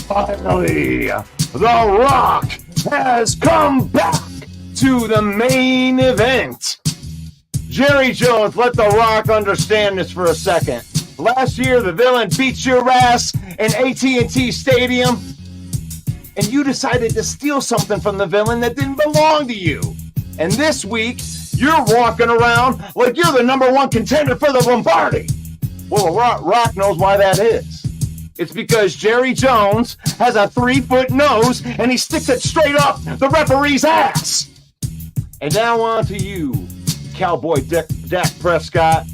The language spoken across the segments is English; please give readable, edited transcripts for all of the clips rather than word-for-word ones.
Finally, The Rock has come back to the main event. Jerry Jones, let The Rock understand this for a second. Last year, the villain beat your ass in AT&T Stadium, and you decided to steal something from the villain that didn't belong to you. And this week, you're walking around like you're the number one contender for the Lombardi. Well, Rock knows why that is. It's because Jerry Jones has a 3-foot nose and he sticks it straight up the referee's ass. And now on to you, Cowboy Dak Prescott,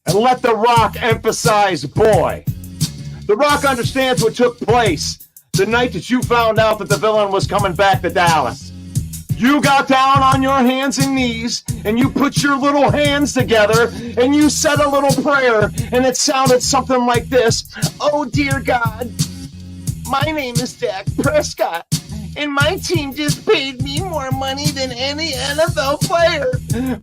and let The Rock emphasize boy. The Rock understands what took place the night that you found out that the villain was coming back to Dallas. You got down on your hands and knees, and you put your little hands together, and you said a little prayer, and it sounded something like this. Oh, dear God, my name is Dak Prescott, and my team just paid me more money than any NFL player.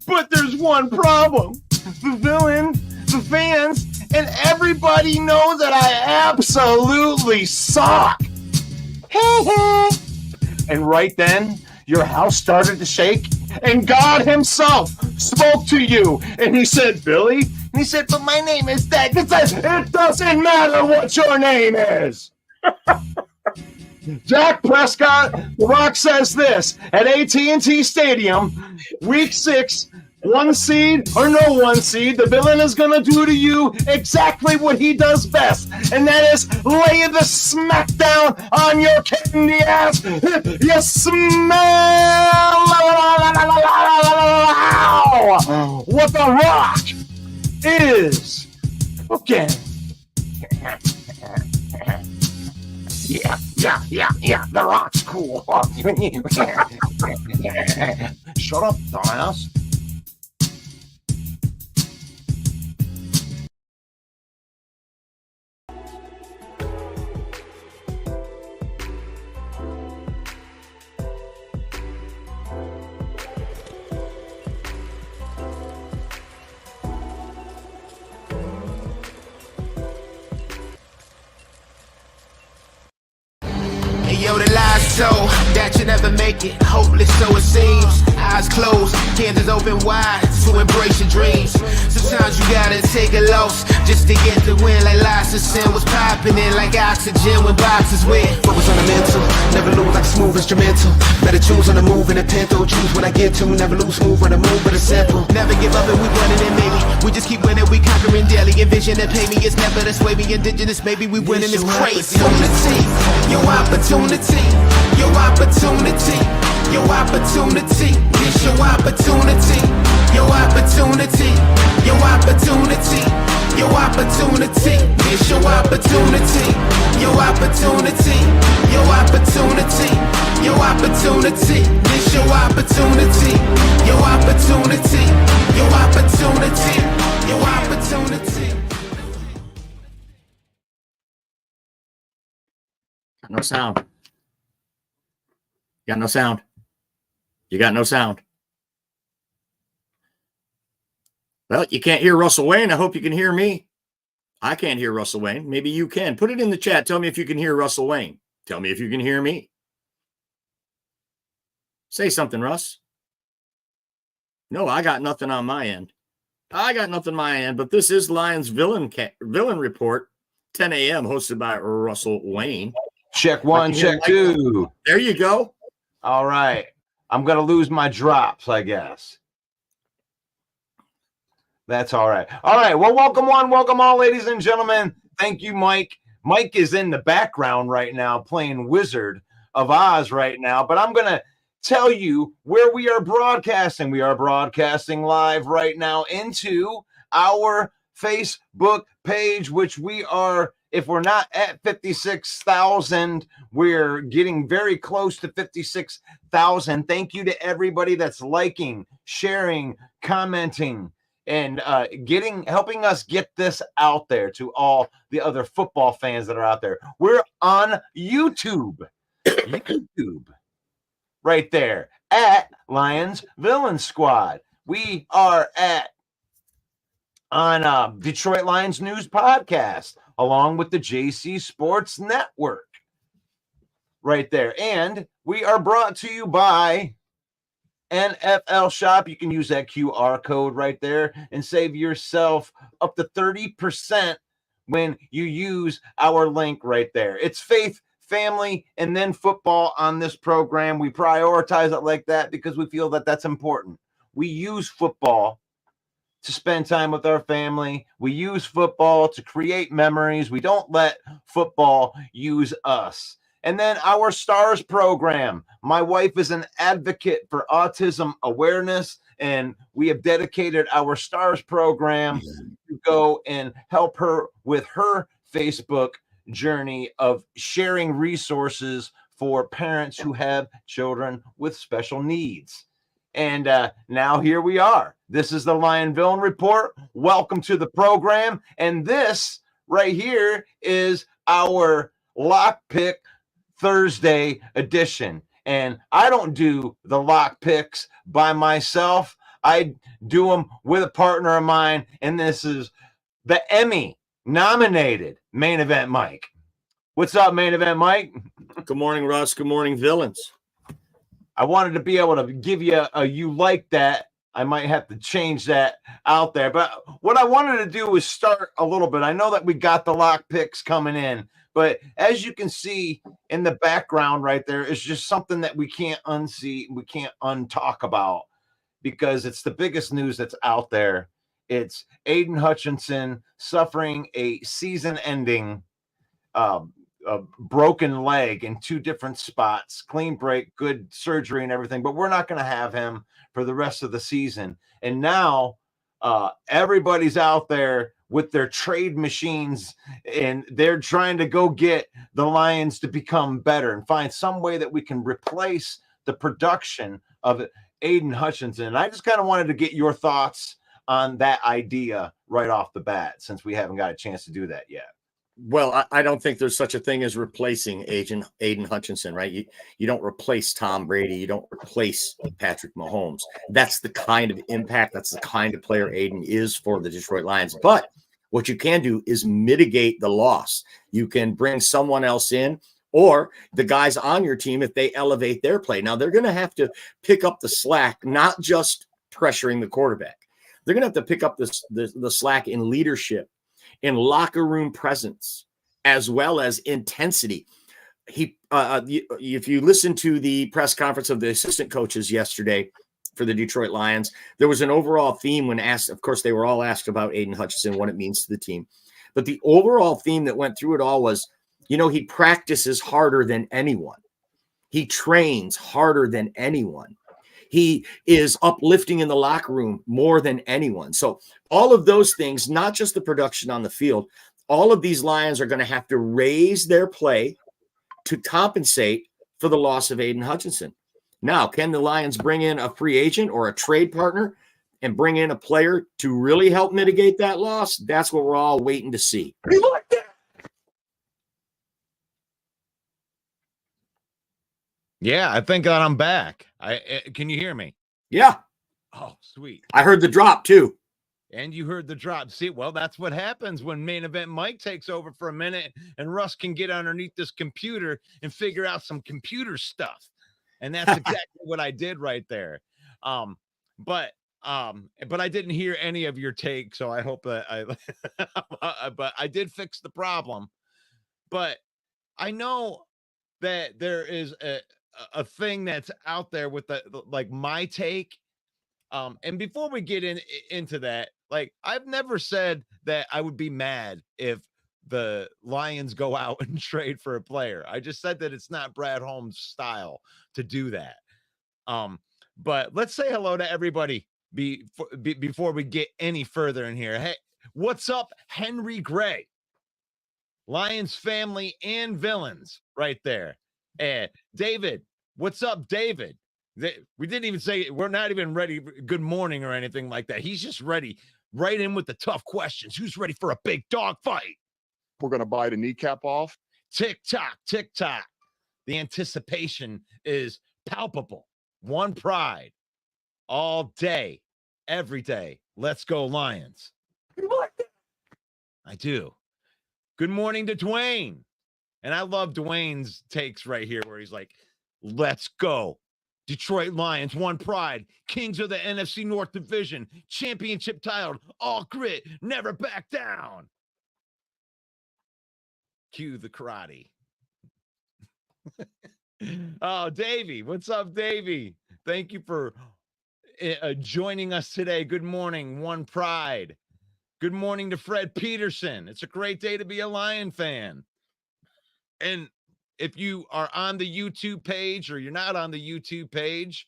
But there's one problem. The villain, the fans, and everybody knows that I absolutely suck. And right then, your house started to shake, and God himself spoke to you, and he said, Billy, and he said, but my name is Dak. It doesn't matter what your name is. Dak Prescott, The Rock says this, at AT&T Stadium, week 6, 1 seed or no 1 seed, the villain is going to do to you exactly what he does best, and that is lay the smackdown on your candy ass. You smell what The Rock is cooking. Yeah, The Rock's cool. Shut up, dumbass. Yo, the lies told that you never make it. Hopeless, so it seems. Eyes closed, hands is open wide to embrace your dreams. Sometimes you gotta take a loss just to get the win. Like lies and sin was popping in like oxygen when boxes win. Focus on the mental, never lose like a smooth instrumental. Better choose on the move in a pinto. Choose when I get to, never lose move on the move, but it's simple. Never give up and we running it, maybe. We just keep winning, we conquering daily. Envision and pay me, it's never this way. We indigenous, maybe we winning this crazy. Your opportunity, your opportunity, your opportunity. This your opportunity, your opportunity, your opportunity, your opportunity. This your opportunity, your opportunity, your opportunity, your opportunity. This your opportunity, your opportunity, your opportunity, your opportunity. No sound. You got no sound. You got no sound. Well, you can't hear Russell Wayne. I hope you can hear me. I can't hear Russell Wayne. Maybe you can. Put it in the chat. Tell me if you can hear Russell Wayne. Tell me if you can hear me. Say something, Russ. No, I got nothing on my end. I got nothing on my end, but this is Lions Villain Report, 10 a.m., hosted by Russell Wayne. Check one, check two. There you go. All right. I'm going to lose my drops, I guess. That's all right. All right. Well, welcome one, welcome all, ladies and gentlemen. Thank you, Mike. Mike is in the background right now playing Wizard of Oz right now, but I'm going to tell you where we are broadcasting. We are broadcasting live right now into our Facebook page, which we are, if we're not at 56,000, we're getting very close to 56,000. Thank you to everybody that's liking, sharing, commenting, and helping us get this out there to all the other football fans that are out there. We're on YouTube. YouTube right there at Lions Villain Squad. We are on Detroit Lions News Podcast along with the JC Sports Network right there. And we are brought to you by NFL Shop. You can use that QR code right there and save yourself up to 30% when you use our link right there. It's faith, family, and then football on this program. We prioritize it like that because we feel that that's important. We use football to spend time with our family. We use football to create memories. We don't let football use us. And then our STARS program. My wife is an advocate for autism awareness, and we have dedicated our STARS program to go and help her with her Facebook journey of sharing resources for parents who have children with special needs. And now here we are. This is the Lion Villain Report. Welcome to the program. And this right here is our Lock Pick Thursday edition. And I don't do the lock picks by myself. I do them with a partner of mine. And this is the Emmy nominated Main Event Mike. What's up, Main Event Mike? Good morning, Russ. Good morning, Villains. I wanted to be able to give you a you like that. I might have to change that out there. But what I wanted to do was start a little bit. I know that we got the lock picks coming in, but as you can see in the background right there is just something that we can't unsee, we can't untalk about because it's the biggest news that's out there. It's Aidan Hutchinson suffering a season-ending a broken leg in two different spots, clean break, good surgery and everything, but we're not going to have him for the rest of the season. And now everybody's out there with their trade machines and they're trying to go get the Lions to become better and find some way that we can replace the production of Aidan Hutchinson. And I just kind of wanted to get your thoughts on that idea right off the bat, since we haven't got a chance to do that yet. Well, I don't think there's such a thing as replacing Aidan Hutchinson, right? You don't replace Tom Brady. You don't replace Patrick Mahomes. That's the kind of impact, that's the kind of player Aidan is for the Detroit Lions. But what you can do is mitigate the loss. You can bring someone else in, or the guys on your team, if they elevate their play. Now, they're going to have to pick up the slack, not just pressuring the quarterback. They're going to have to pick up the slack in leadership, in locker room presence, as well as intensity. If you listen to the press conference of the assistant coaches yesterday for the Detroit Lions, there was an overall theme when asked. Of course, they were all asked about Aidan Hutchinson, what it means to the team. But the overall theme that went through it all was, he practices harder than anyone. He trains harder than anyone. He is uplifting in the locker room more than anyone. So all of those things, not just the production on the field, all of these Lions are going to have to raise their play to compensate for the loss of Aidan Hutchinson. Now, can the Lions bring in a free agent or a trade partner and bring in a player to really help mitigate that loss? That's what we're all waiting to see. Yeah, I think that I'm back. Can you hear me? Yeah. Oh, sweet. I heard the drop too. And you heard the drop. See, well, that's what happens when Main Event Mike takes over for a minute and Russ can get underneath this computer and figure out some computer stuff. And that's exactly what I did right there. But I didn't hear any of your take, so I hope that but I did fix the problem. But I know that there is a thing that's out there with like my take. And before we get into that, like, I've never said that I would be mad if the Lions go out and trade for a player. I just said that it's not Brad Holmes' style to do that. But let's say hello to everybody before we get any further in here. Hey, what's up, Henry Gray? Lions family and villains right there. And David, what's up, David? We didn't even say, we're not even ready. Good morning or anything like that. He's just ready, right in with the tough questions. Who's ready for a big dog fight? We're going to bite a kneecap off. Tick tock, tick tock. The anticipation is palpable. One Pride all day, every day. Let's go Lions. You like that? I do. Good morning to Dwayne. And I love Dwayne's takes right here where he's like, let's go. Detroit Lions, One Pride, Kings of the NFC North Division, championship title, all grit, never back down. Cue the karate. Oh, Davey. What's up, Davey? Thank you for joining us today. Good morning, One Pride. Good morning to Fred Peterson. It's a great day to be a Lion fan. And if you are on the YouTube page or you're not on the YouTube page,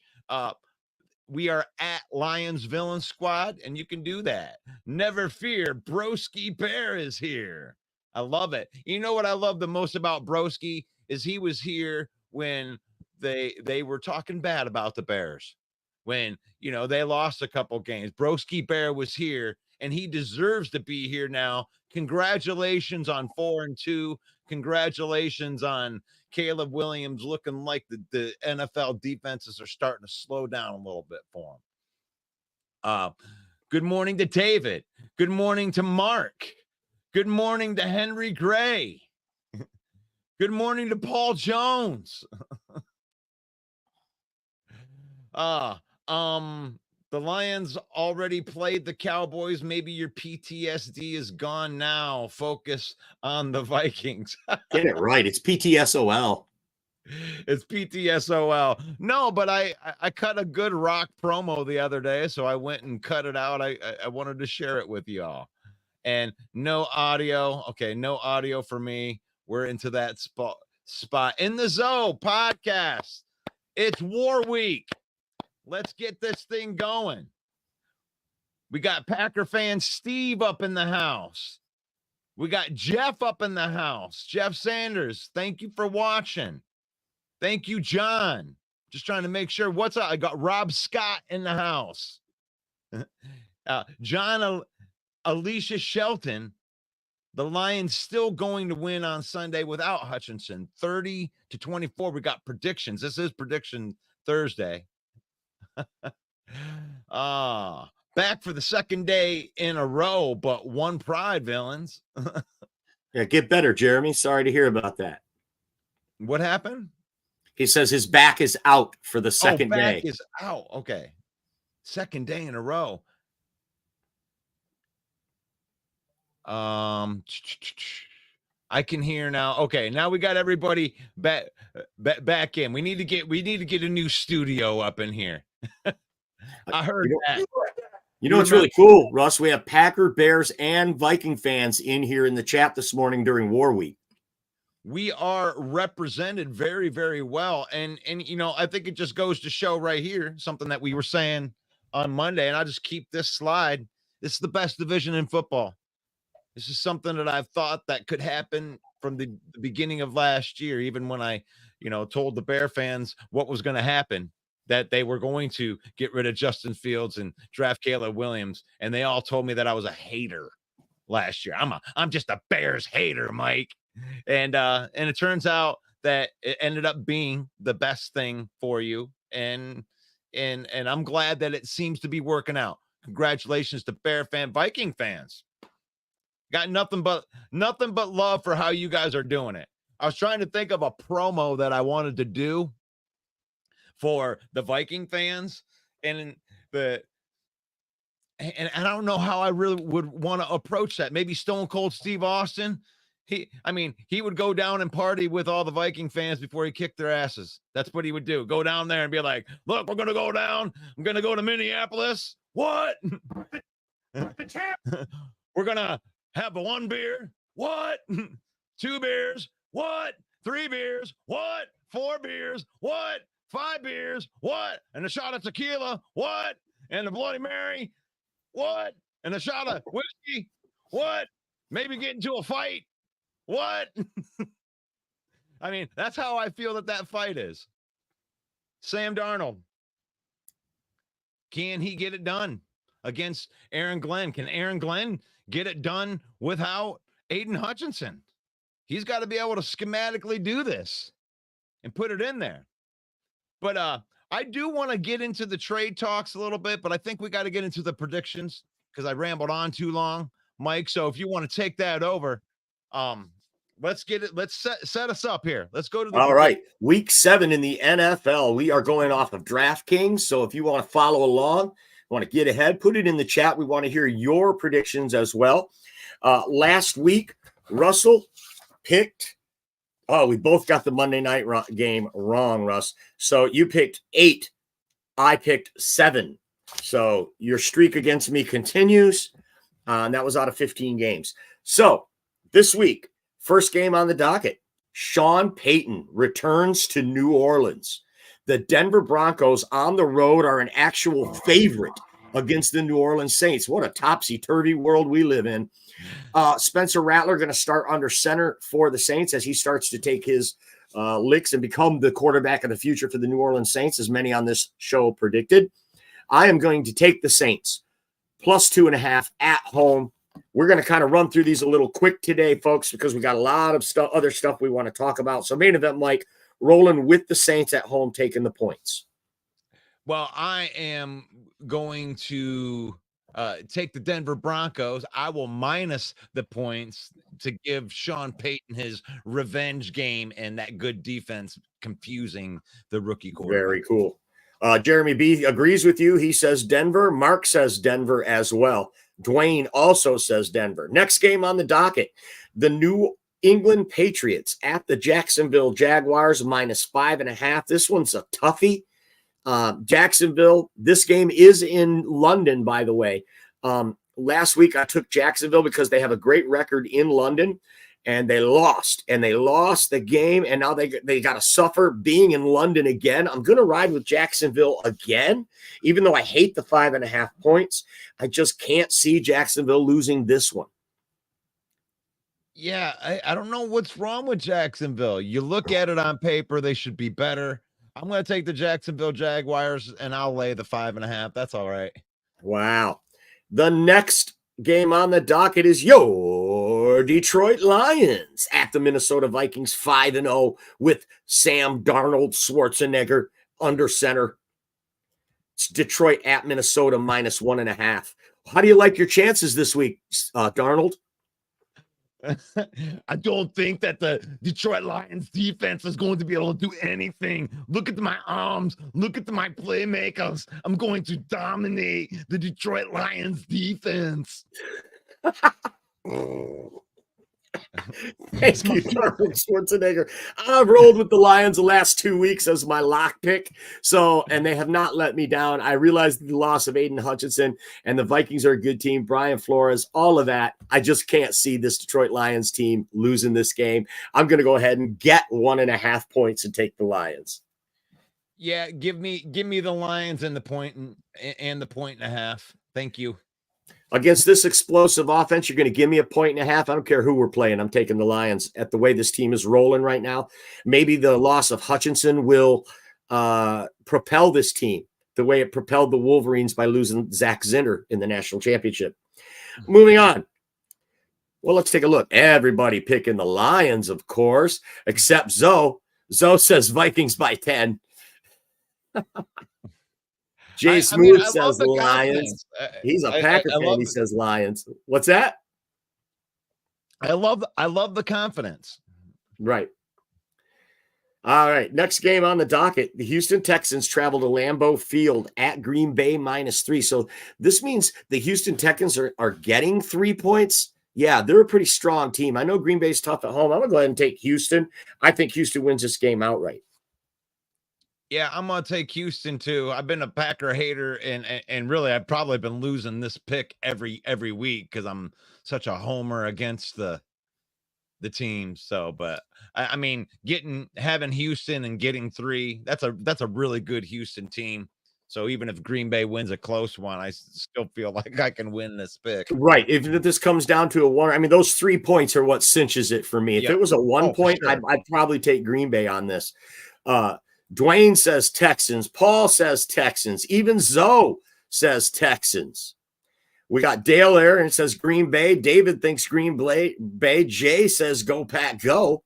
we are at Lions Villain Squad, and you can do that. Never fear, Broski Bear is here. I love it. You know what I love the most about Broski is he was here when they were talking bad about the Bears. When, you know, they lost a couple games. Broski Bear was here, and he deserves to be here now. Congratulations on 4-2. Congratulations on Caleb Williams looking like the NFL defenses are starting to slow down a little bit for him. Good morning to David. Good morning to Mark. Good morning to Henry Gray. Good morning to Paul Jones. The Lions already played the Cowboys. Maybe your PTSD is gone now. Focus on the Vikings. Get it right. It's PTSOL. It's PTSOL. No, but I cut a good rock promo the other day, so I went and cut it out. I wanted to share it with y'all. And no audio. Okay, no audio for me. We're into that spot in the Zoe podcast. It's War Week. Let's get this thing going. We got Packer fan Steve up in the house. We got Jeff up in the house. Jeff Sanders, thank you for watching. Thank you, John. Just trying to make sure. What's up? I got Rob Scott in the house. John Alicia Shelton. The Lions still going to win on Sunday without Hutchinson. 30-24. We got predictions. This is prediction Thursday. Back for the second day in a row, but One Pride, villains. Yeah, get better, Jeremy. Sorry to hear about that. What happened? He says his back is out for the second back day. Is out. Okay. Second day in a row. I can hear now. Okay, now we got everybody back in. We need to get a new studio up in here. I heard that. You know what's really cool, Russ? We have Packer, Bears, and Viking fans in here in the chat this morning during War Week. We are represented very, very well. And you know, I think it just goes to show right here, something that we were saying on Monday, and I'll just keep this slide. This is the best division in football. This is something that I've thought that could happen from the beginning of last year, even when I, you know, told the Bear fans what was going to happen, that they were going to get rid of Justin Fields and draft Caleb Williams. And they all told me that I was a hater last year. I'm just a Bears hater, Mike. And it turns out that it ended up being the best thing for you. And I'm glad that it seems to be working out. Congratulations to Bear fan, Viking fans. Got nothing but love for how you guys are doing it. I was trying to think of a promo that I wanted to do for the Viking fans, and I don't know how I really would want to approach that. Maybe Stone Cold Steve Austin. He would go down and party with all the Viking fans before he kicked their asses. That's what he would do. Go down there and be like, look, we're going to go down. I'm going to go to Minneapolis. What? We're going to have 1 beer. What? 2 beers. What? 3 beers. What? 4 beers. What? 5 beers. What? And a shot of tequila. What? And a Bloody Mary. What? And a shot of whiskey. What? Maybe get into a fight. What? I mean, that's how I feel that fight is. Sam Darnold. Can he get it done against Aaron Glenn? Can Aaron Glenn get it done without Aidan Hutchinson? He's got to be able to schematically do this. and put it in there. But I do want to get into the trade talks a little bit, but I think we got to get into the predictions because I rambled on too long, Mike. So if you want to take that over, let's get it. Let's set us up here. Let's go to the All right. Week 7 in the NFL. We are going off of DraftKings. So if you want to follow along, want to get ahead, put it in the chat. We want to hear your predictions as well. Last week, Russell picked. Oh, we both got the Monday night game wrong, Russ. So you picked 8. I picked 7. So your streak against me continues. And that was out of 15 games. So this week, first game on the docket, Sean Payton returns to New Orleans. The Denver Broncos on the road are an actual favorite against the New Orleans Saints. What a topsy-turvy world we live in. Spencer Rattler going to start under center for the Saints as he starts to take his licks and become the quarterback of the future for the New Orleans Saints, as many on this show predicted. I am going to take the Saints plus 2.5 at home. We're going to kind of run through these a little quick today, folks, because we got a lot of other stuff we want to talk about. So main event, Mike, rolling with the Saints at home, taking the points. Well, I am going to take the Denver Broncos. I will minus the points to give Sean Payton his revenge game and that good defense confusing the rookie quarterback. Very cool. Jeremy B agrees with you. He says Denver. Mark says Denver as well. Dwayne also says Denver. Next game on the docket, the New England Patriots at the Jacksonville Jaguars minus 5.5. This one's a toughie. Jacksonville, this game is in London, by the way. Last week I took Jacksonville because they have a great record in London, and they lost the game, and now they got to suffer being in London again. I'm going to ride with Jacksonville again, even though I hate the 5.5 points. I just can't see Jacksonville losing this one. Yeah, I don't know what's wrong with Jacksonville. You look at it on paper, they should be better. I'm going to take the Jacksonville Jaguars, and I'll lay the 5.5. That's all right. Wow. The next game on the docket is your Detroit Lions at the Minnesota Vikings, 5-0 with Sam Darnold, Schwarzenegger under center. It's Detroit at Minnesota minus 1.5. How do you like your chances this week, Darnold? I don't think that the Detroit Lions defense is going to be able to do anything. Look at my arms. Look at my playmakers. I'm going to dominate the Detroit Lions defense. Thank you, Arnold Schwarzenegger. I've rolled with the Lions the last 2 weeks as my lock pick. And they have not let me down. I realized the loss of Aidan Hutchinson, and the Vikings are a good team. Brian Flores, all of that. I just can't see this Detroit Lions team losing this game. I'm going to go ahead and get 1.5 points and take the Lions. Yeah, give me the Lions and the point and the 1.5. Thank you. Against this explosive offense, you're going to give me 1.5. I don't care who we're playing. I'm taking the Lions at the way this team is rolling right now. Maybe the loss of Hutchinson will propel this team the way it propelled the Wolverines by losing Zach Zinner in the national championship. Moving on. Well, let's take a look. Everybody picking the Lions, of course, except Zoe. Zoe says Vikings by 10. Jay Smooth says Lions. He's a Packer fan. He says Lions. What's that? I love the confidence. Right. All right. Next game on the docket. The Houston Texans travel to Lambeau Field at Green Bay minus 3. So this means the Houston Texans are getting 3 points. Yeah, they're a pretty strong team. I know Green Bay's tough at home. I'm going to go ahead and take Houston. I think Houston wins this game outright. Yeah, I'm going to take Houston too. I've been a Packer hater, and really I've probably been losing this pick every week because I'm such a homer against the team. So, but I mean, having Houston and getting 3, that's a really good Houston team. So even if Green Bay wins a close one, I still feel like I can win this pick. Right. Even if this comes down to a 1, I mean, those 3 points are what cinches it for me. If it was a 1 point, sure, I'd probably take Green Bay on this. Dwayne says Texans. Paul says Texans. Even Zoe says Texans. We got Dale there and says Green Bay. David thinks Green Bay. Jay says go Pack go.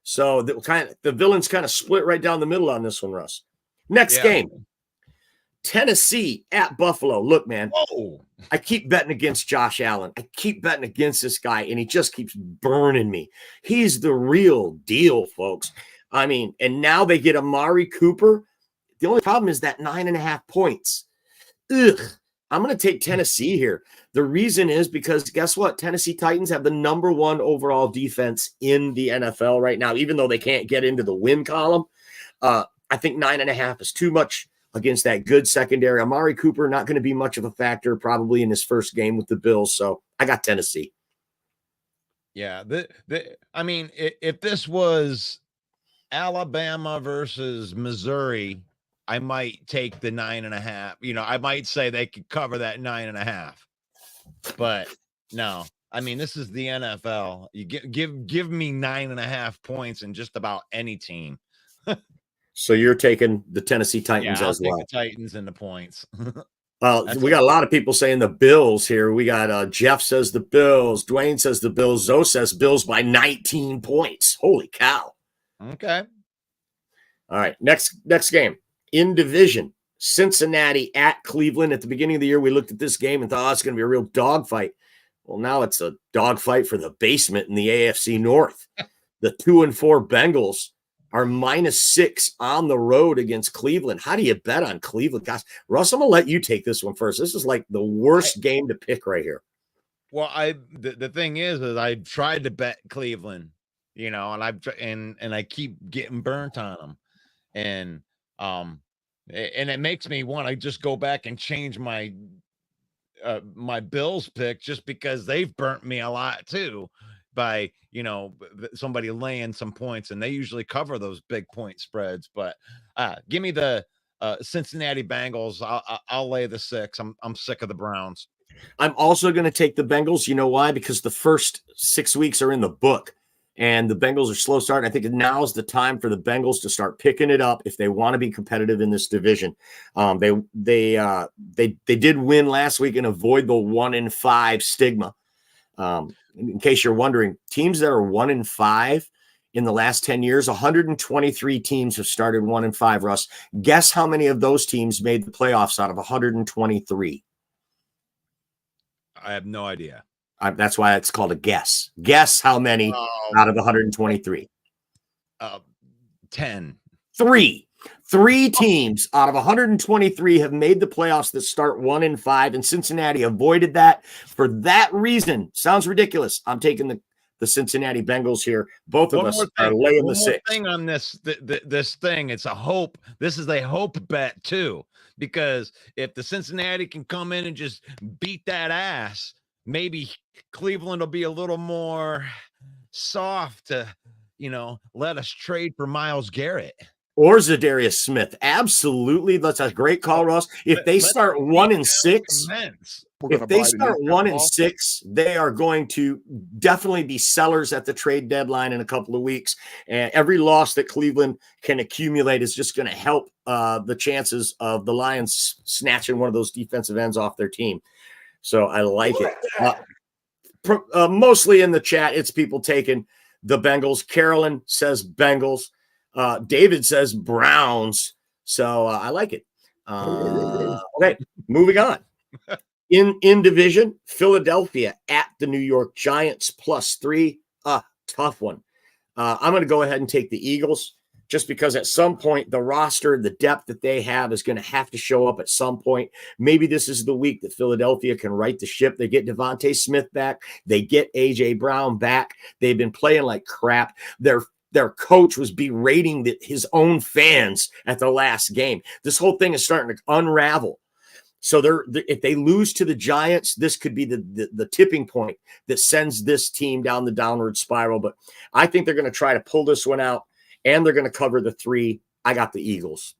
So the villains kind of split right down the middle on this one, Russ. Next game, Tennessee at Buffalo. Look, man, I keep betting against Josh Allen. I keep betting against this guy, and he just keeps burning me. He's the real deal, folks. I mean, and now they get Amari Cooper. The only problem is that 9.5 points. Ugh. I'm going to take Tennessee here. The reason is because guess what? Tennessee Titans have the number 1 overall defense in the NFL right now, even though they can't get into the win column. I think 9.5 is too much against that good secondary. Amari Cooper not going to be much of a factor probably in his first game with the Bills. So I got Tennessee. Yeah. I mean, if this was Alabama versus Missouri, I might take the 9.5. You know, I might say they could cover that 9.5. But no, I mean, this is the NFL. You give me 9.5 points in just about any team. So you're taking the Tennessee Titans as well. The Titans and the points. We got a lot of people saying the Bills here. We got Jeff says the Bills. Dwayne says the Bills. Zoe says Bills by 19 points. Holy cow. Okay. All right. Next game. In division, Cincinnati at Cleveland. At the beginning of the year, we looked at this game and thought, it's going to be a real dogfight. Well, now it's a dogfight for the basement in the AFC North. The 2-4 Bengals are -6 on the road against Cleveland. How do you bet on Cleveland? Gosh, Russ, I'm going to let you take this one first. This is like the worst game to pick right here. Well, the thing is I've tried to bet Cleveland, you know, and I keep getting burnt on them. And it makes me want to just go back and change my my Bills pick just because they've burnt me a lot too by, you know, somebody laying some points, and they usually cover those big point spreads. But give me the Cincinnati Bengals. I'll lay the 6. I'm sick of the Browns. I'm also going to take the Bengals. You know why? Because the first 6 weeks are in the book. And the Bengals are slow starting. I think now is the time for the Bengals to start picking it up if they want to be competitive in this division. They did win last week and avoid the 1-5 stigma. In case you're wondering, teams that are 1-5 in the last 10 years, 123 teams have started 1-5. Russ, guess how many of those teams made the playoffs out of 123? I have no idea. That's why it's called a guess. Guess how many out of the 123? 10. 3 teams out of 123 have made the playoffs that start 1-5, and Cincinnati avoided that. For that reason, sounds ridiculous. I'm taking the Cincinnati Bengals here. Both of us are laying the 6. Thing on this thing, it's a hope. This is a hope bet too, because if the Cincinnati can come in and just beat that ass, maybe Cleveland will be a little more soft to, you know, let us trade for Myles Garrett. Or Zadarius Smith. Absolutely. That's a great call, Ross. If they start 1-6, if they start 1-6, they are going to definitely be sellers at the trade deadline in a couple of weeks. And every loss that Cleveland can accumulate is just going to help the chances of the Lions snatching one of those defensive ends off their team. So I like it. Mostly in the chat, it's people taking the Bengals. Carolyn says Bengals. David says Browns. So I like it. Okay, moving on. In division, Philadelphia at the New York Giants +3. Tough one. I'm going to go ahead and take the Eagles just because at some point the roster, the depth that they have is going to have to show up at some point. Maybe this is the week that Philadelphia can right the ship. They get Devontae Smith back. They get A.J. Brown back. They've been playing like crap. Their coach was berating his own fans at the last game. This whole thing is starting to unravel. So if they lose to the Giants, this could be the tipping point that sends this team down the downward spiral. But I think they're going to try to pull this one out, and they're going to cover the 3. I got the Eagles.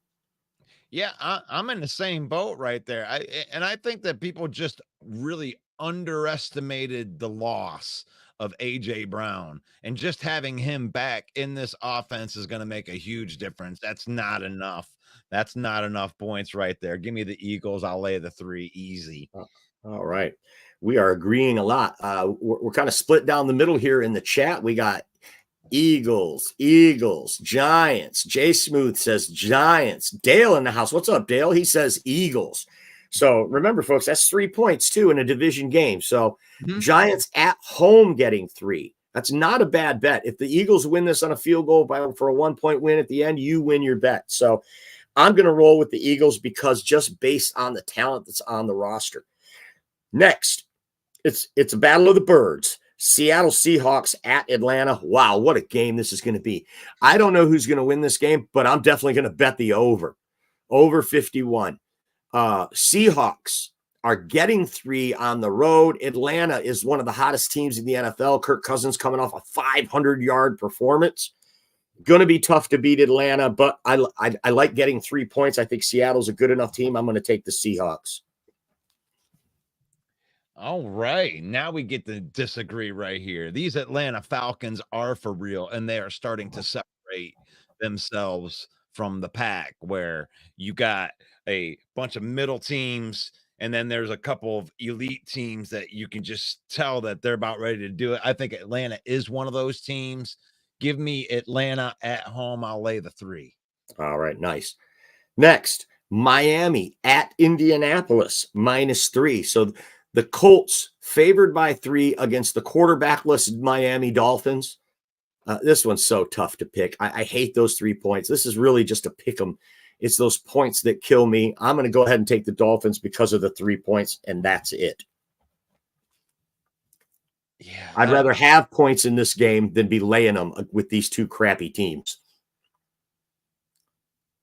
Yeah, I'm in the same boat right there. I think that people just really underestimated the loss of A.J. Brown, and just having him back in this offense is going to make a huge difference. That's not enough. That's not enough points right there. Give me the Eagles. I'll lay the 3 easy. All right. We are agreeing a lot. We're kind of split down the middle here in the chat. We got Eagles, Eagles, Giants. Jay Smooth says Giants. Dale in the house. What's up, Dale? He says Eagles. So remember, folks, that's 3 points too in a division game. So Giants at home getting 3. That's not a bad bet. If the Eagles win this on a field goal for a 1-point win at the end, you win your bet. So I'm going to roll with the Eagles because just based on the talent that's on the roster. Next, it's a battle of the birds. Seattle Seahawks at Atlanta. Wow, what a game this is going to be. I don't know who's going to win this game, but I'm definitely going to bet the over. Over 51. Seahawks are getting 3 on the road. Atlanta is one of the hottest teams in the NFL. Kirk Cousins coming off a 500-yard performance. Going to be tough to beat Atlanta, but I like getting 3 points. I think Seattle's a good enough team. I'm going to take the Seahawks. All right. Now we get to disagree right here. These Atlanta Falcons are for real, and they are starting to separate themselves from the pack, where you got a bunch of middle teams, and then there's a couple of elite teams that you can just tell that they're about ready to do it. I think Atlanta is one of those teams. Give me Atlanta at home. I'll lay the 3. All right, nice. Next, Miami at Indianapolis, -3. So the Colts favored by 3 against the quarterbackless Miami Dolphins. This one's so tough to pick. I hate those 3 points. This is really just a pick 'em. It's those points that kill me. I'm going to go ahead and take the Dolphins because of the 3 points, and that's it. Yeah, I'd rather have points in this game than be laying them with these 2 crappy teams.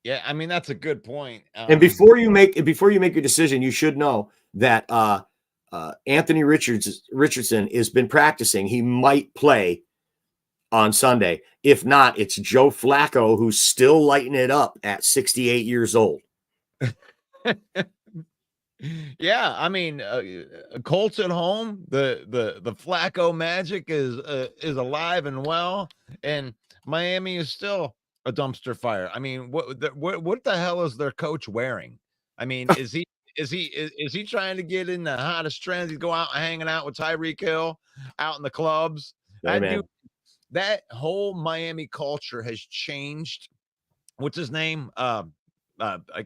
Yeah, I mean, that's a good point. And before you make your decision, you should know that Anthony Richardson has been practicing. He might play on Sunday. If not, it's Joe Flacco who's still lighting it up at 68 years old. Yeah, I mean, Colts at home. The Flacco magic is alive and well, and Miami is still a dumpster fire. I mean, what the hell is their coach wearing? I mean, is he trying to get in the hottest trends? He's going out and hanging out with Tyreek Hill out in the clubs. That whole Miami culture has changed. What's his name? I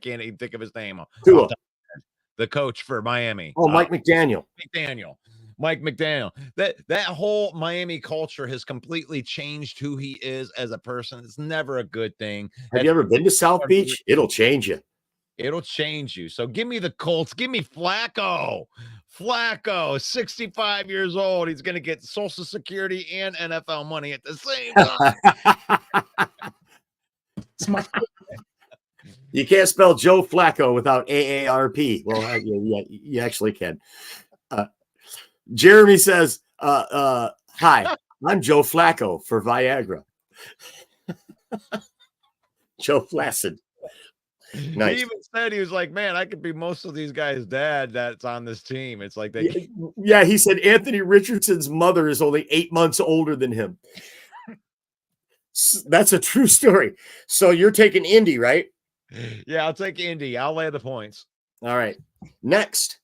can't even think of his name. The coach for Miami. Oh, Mike McDaniel. Mike McDaniel. That whole Miami culture has completely changed who he is as a person. It's never a good thing. Have you ever been to South Beach? It'll change you. It'll change you. So give me the Colts. Give me Flacco. Flacco, 65 years old. He's going to get Social Security and NFL money at the same time. You can't spell Joe Flacco without AARP. Well, you actually can. Jeremy says, hi, I'm Joe Flacco for Viagra. Joe Flaccid. Nice. He even said, he was like, man, I could be most of these guys' dad that's on this team. It's like they. Yeah, he said Anthony Richardson's mother is only 8 months older than him. That's a true story. So you're taking Indy, right? Yeah, I'll take Indy. I'll lay the points. All right. Next,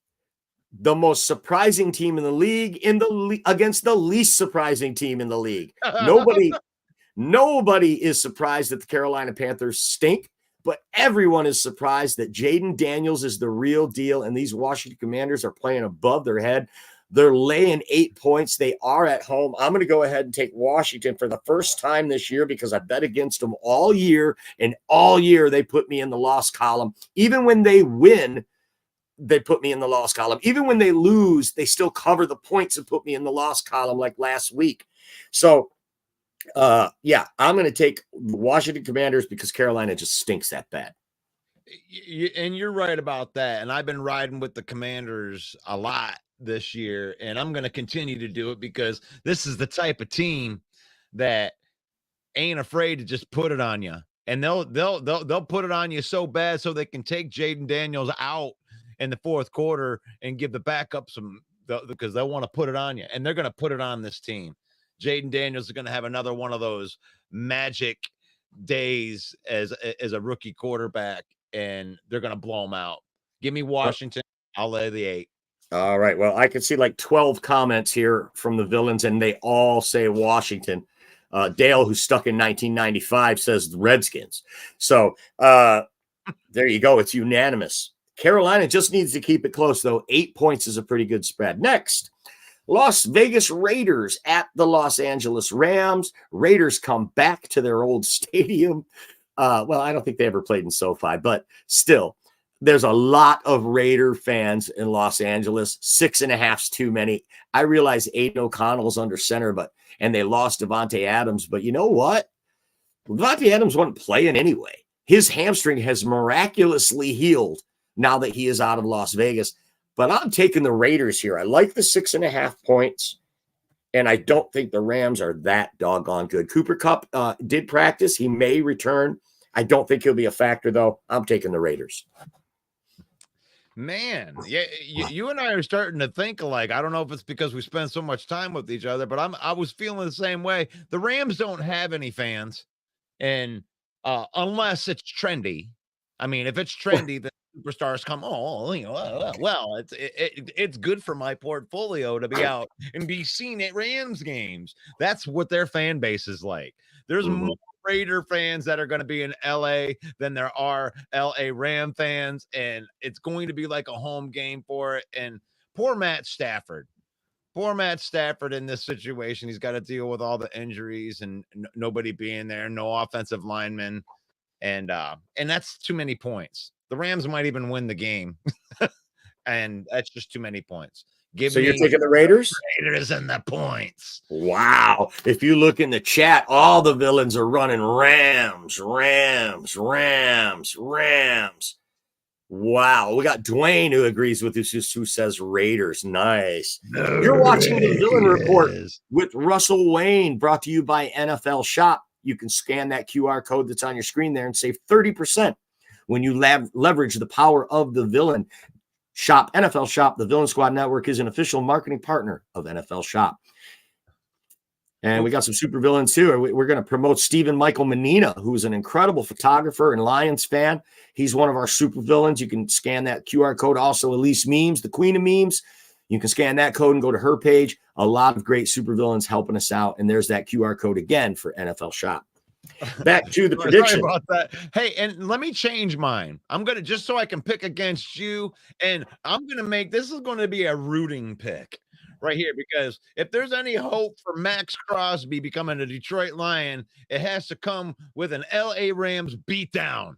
the most surprising team in the league against the least surprising team in the league. Nobody is surprised that the Carolina Panthers stink, but everyone is surprised that Jaden Daniels is the real deal, and these Washington Commanders are playing above their head. They're laying 8 points. They are at home. I'm going to go ahead and take Washington for the first time this year because I bet against them all year, and all year they put me in the loss column. Even when they win, they put me in the loss column. Even when they lose, they still cover the points and put me in the loss column like last week. So, yeah, I'm going to take Washington Commanders because Carolina just stinks that bad. And you're right about that. And I've been riding with the Commanders a lot this year, and I'm going to continue to do it because this is the type of team that ain't afraid to just put it on you. And they'll put it on you so bad so they can take Jaden Daniels out in the fourth quarter and give the backup some, because they'll want to put it on you, and they're going to put it on this team. Jaden Daniels is going to have another one of those magic days as a rookie quarterback, and they're going to blow him out. Give me Washington. I'll lay the 8. All right. Well, I can see like 12 comments here from the villains, and they all say Washington. Dale, who's stuck in 1995, says the Redskins. So there you go. It's unanimous. Carolina just needs to keep it close, though. 8 points is a pretty good spread. Next, Las Vegas Raiders at the Los Angeles Rams. Raiders come back to their old stadium. Well, I don't think they ever played in SoFi, but still, there's a lot of Raider fans in Los Angeles. 6.5's too many. I realize Aidan O'Connell's under center, and they lost Devontae Adams. But you know what? Devontae Adams wasn't playing anyway. His hamstring has miraculously healed now that he is out of Las Vegas. But I'm taking the Raiders here. I like the 6.5 points, and I don't think the Rams are that doggone good. Cooper Kupp did practice. He may return. I don't think he'll be a factor, though. I'm taking the Raiders. Man, yeah, you and I are starting to think alike. I don't know if it's because we spend so much time with each other, but I was feeling the same way. The Rams don't have any fans, and unless it's trendy. I mean, if it's trendy, then superstars come. Oh, well, it's good for my portfolio to be out and be seen at Rams games. That's what their fan base is like. There's more Raider fans that are going to be in LA than there are LA Ram fans, and it's going to be like a home game for it. And poor Matt Stafford in this situation. He's got to deal with all the injuries and nobody being there, no offensive linemen, and that's too many points. The Rams might even win the game, and that's just too many points. So you're taking the Raiders? Raiders and the points. Wow. If you look in the chat, all the villains are running Rams. Wow. We got Dwayne who agrees with us, who says Raiders. Nice. You're watching the Villain Report with Russell Wayne, brought to you by NFL Shop. You can scan that QR code that's on your screen there and save 30% when you leverage the power of the Villain Shop. NFL Shop, the Villain Squad Network, is an official marketing partner of NFL Shop. And we got some super villains too. We're going to promote Stephen Michael Menina, who's an incredible photographer and Lions fan. He's one of our super villains. You can scan that QR code. Also, Elise Memes, the queen of memes. You can scan that code and go to her page. A lot of great super villains helping us out. And there's that QR code again for NFL Shop. Back to the prediction. Sorry about that. Hey, and let me change mine. I'm going to, just so I can pick against you, and I'm going to make, this is going to be a rooting pick right here, because if there's any hope for Max Crosby becoming a Detroit Lion, it has to come with an LA Rams beatdown.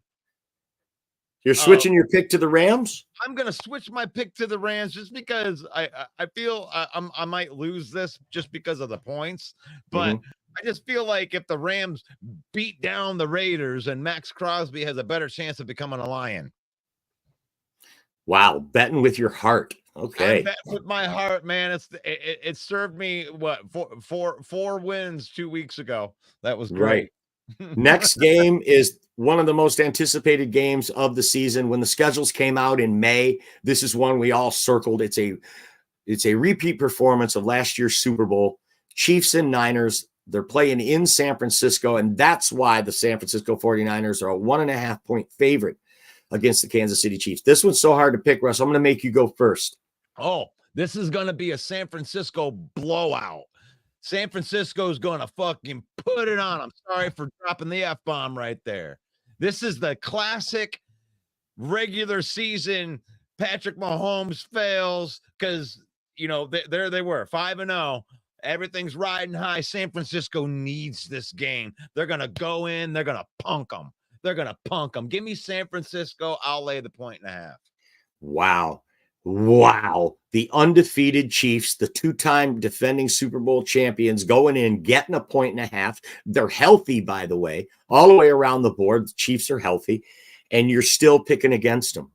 You're switching your pick to the Rams? I'm going to switch my pick to the Rams just because I feel I might lose this just because of the points, but I just feel like if the Rams beat down the Raiders, and Max Crosby has a better chance of becoming a Lion. Wow, betting with your heart. Okay. I'm betting with my heart, man. It served me four wins 2 weeks ago. That was great. Right. Next game is one of the most anticipated games of the season. When the schedules came out in May, this is one we all circled. It's a repeat performance of last year's Super Bowl. Chiefs and Niners. They're playing in San Francisco, and that's why the San Francisco 49ers are a 1.5 point favorite against the Kansas City Chiefs. This one's so hard to pick, Russ. I'm going to make you go first. Oh, this is going to be a San Francisco blowout. San Francisco's going to fucking put it on. I'm sorry for dropping the F-bomb right there. This is the classic regular season. Patrick Mahomes fails because, there they were, 5-0. Everything's riding high. San Francisco needs this game. They're going to go in. They're going to punk them. Give me San Francisco. I'll lay the 1.5. Wow. The undefeated Chiefs, the two-time defending Super Bowl champions, going in, getting a 1.5. They're healthy, by the way, all the way around the board. The Chiefs are healthy, and you're still picking against them.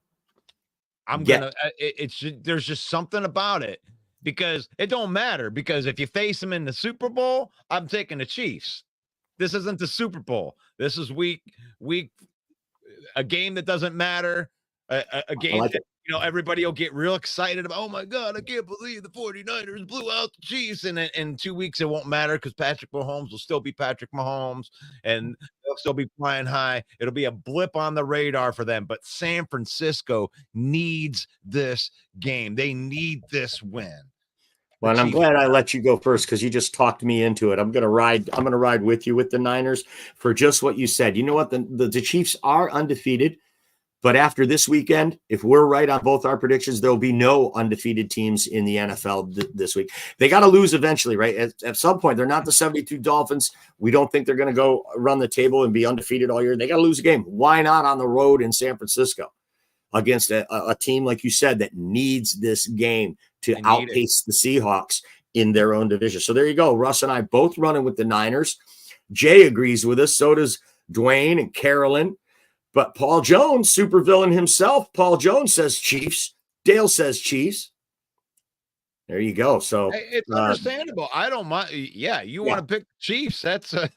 There's just something about it. Because it don't matter, because if you face them in the Super Bowl, I'm taking the Chiefs. This isn't the Super Bowl. This is week, a game that doesn't matter, a game that, everybody will get real excited about. Oh my God, I can't believe the 49ers blew out the Chiefs. And in 2 weeks, it won't matter because Patrick Mahomes will still be Patrick Mahomes and they'll still be flying high. It'll be a blip on the radar for them. But San Francisco needs this game. They need this win. Well, and I'm Chiefs. glad I let you go first because you just talked me into it. I'm gonna ride with you with the Niners for just what you said. You know what? The Chiefs are undefeated, but after this weekend, if we're right on both our predictions, there'll be no undefeated teams in the NFL this week. They got to lose eventually, right? At some point, they're not the 72 Dolphins. We don't think they're going to go run the table and be undefeated all year. They got to lose a game. Why not on the road in San Francisco against a team, like you said, that needs this game to outpace the Seahawks in their own division? So there you go. Russ and I both running with the Niners. Jay agrees with us. So does Dwayne and Carolyn. But Paul Jones, supervillain himself, Paul Jones says Chiefs. Dale says Chiefs. There you go. So it's understandable. I don't mind. Yeah, you want to pick Chiefs? That's a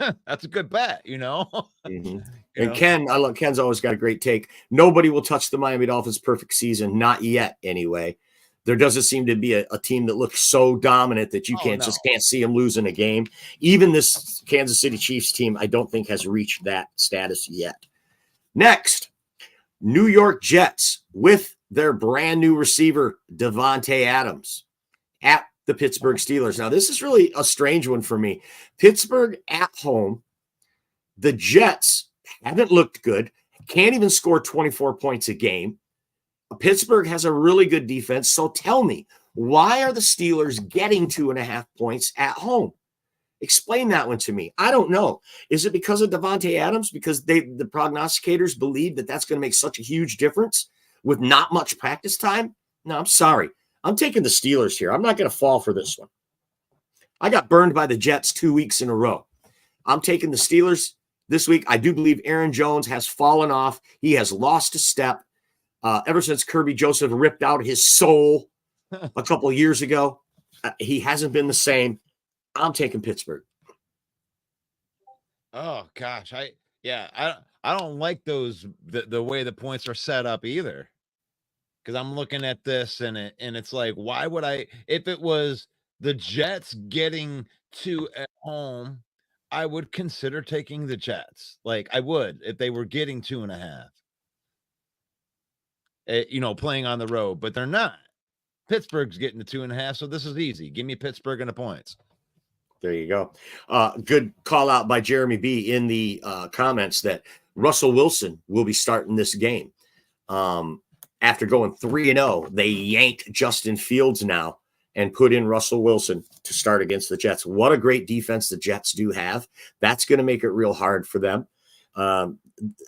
good bet. Mm-hmm. And Ken, I love Ken's always got a great take. Nobody will touch the Miami Dolphins' perfect season, not yet. Anyway, there doesn't seem to be a team that looks so dominant that you can't see them losing a game. Even this Kansas City Chiefs team, I don't think has reached that status yet. Next, New York Jets with their brand new receiver, Devontae Adams, at the Pittsburgh Steelers. Now, this is really a strange one for me. Pittsburgh at home. The Jets haven't looked good, can't even score 24 points a game. Pittsburgh has a really good defense. So tell me, why are the Steelers getting 2.5 points at home? Explain that one to me. I don't know. Is it because of Devontae Adams? Because the prognosticators believe that that's going to make such a huge difference with not much practice time? No, I'm sorry. I'm taking the Steelers here. I'm not going to fall for this one. I got burned by the Jets 2 weeks in a row. I'm taking the Steelers this week. I do believe Aaron Jones has fallen off. He has lost a step ever since Kirby Joseph ripped out his soul a couple of years ago. He hasn't been the same. I'm taking Pittsburgh. Oh gosh, I don't like those the way the points are set up either. Because I'm looking at this and it's like, why would I? If it was the Jets getting 2 at home, I would consider taking the Jets. Like I would if they were getting 2.5. Playing on the road, but they're not. Pittsburgh's getting the 2.5, so this is easy. Give me Pittsburgh and the points. There you go. Good call out by Jeremy B in the comments that Russell Wilson will be starting this game. After going 3-0, they yanked Justin Fields now and put in Russell Wilson to start against the Jets. What a great defense the Jets do have. That's going to make it real hard for them. The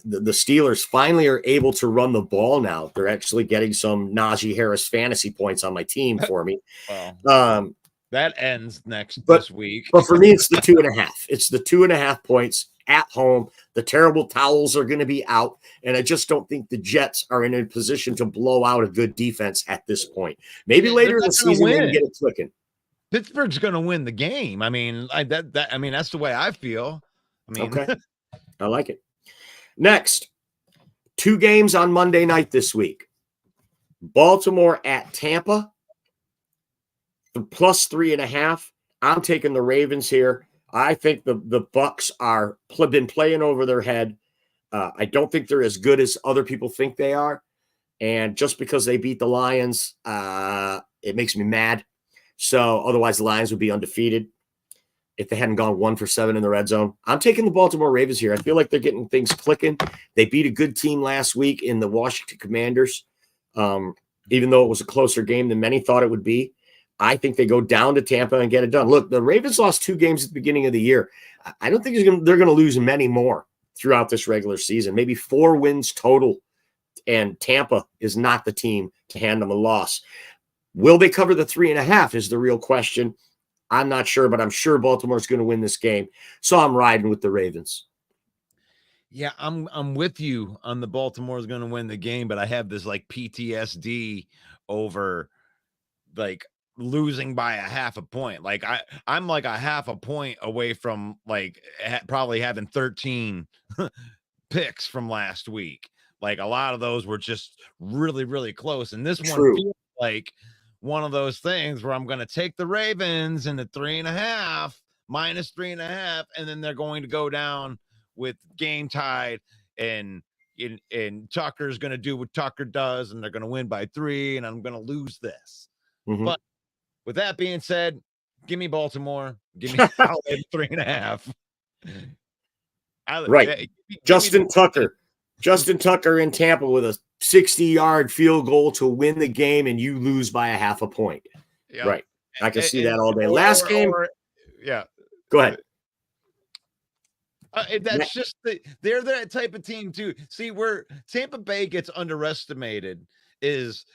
Steelers finally are able to run the ball now. They're actually getting some Najee Harris fantasy points on my team for me. Wow. That ends this week. But for me, it's the 2.5. It's the 2.5 points at home. The terrible towels are going to be out. And I just don't think the Jets are in a position to blow out a good defense at this point. Maybe later in the season, they can get it clicking. Pittsburgh's going to win the game. I mean, that's the way I feel. Okay. I like it. Next, 2 games on Monday night this week. Baltimore at Tampa. The plus 3.5. I'm taking the Ravens here. I think the Bucks are been playing over their head. I don't think they're as good as other people think they are. And just because they beat the Lions, it makes me mad. So otherwise, the Lions would be undefeated if they hadn't gone 1 for 7 in the red zone. I'm taking the Baltimore Ravens here. I feel like they're getting things clicking. They beat a good team last week in the Washington Commanders, even though it was a closer game than many thought it would be. I think they go down to Tampa and get it done. Look, the Ravens lost 2 games at the beginning of the year. I don't think they're going to lose many more throughout this regular season, maybe 4 wins total. And Tampa is not the team to hand them a loss. Will they cover the 3.5 is the real question. I'm not sure, but I'm sure Baltimore's going to win this game. So I'm riding with the Ravens. Yeah, I'm with you on the Baltimore's going to win the game, but I have this like PTSD over like losing by a half a point. Like I'm like a half a point away from like probably having 13 picks from last week. Like a lot of those were just really, really close. And this one feels like one of those things where I'm going to take the Ravens in the 3.5 minus 3.5, and then they're going to go down with game tied, and Tucker's going to do what Tucker does, and they're going to win by 3, and I'm going to lose this. Mm-hmm. But with that being said, give me Baltimore. Give me 3.5. Right. Give me Justin Tucker. Justin Tucker in Tampa with a 60-yard field goal to win the game, and you lose by a half a point. Yep. Right. I can see that all day. Last game. Yeah. Go ahead. That's just they're that type of team too. See, where Tampa Bay gets underestimated is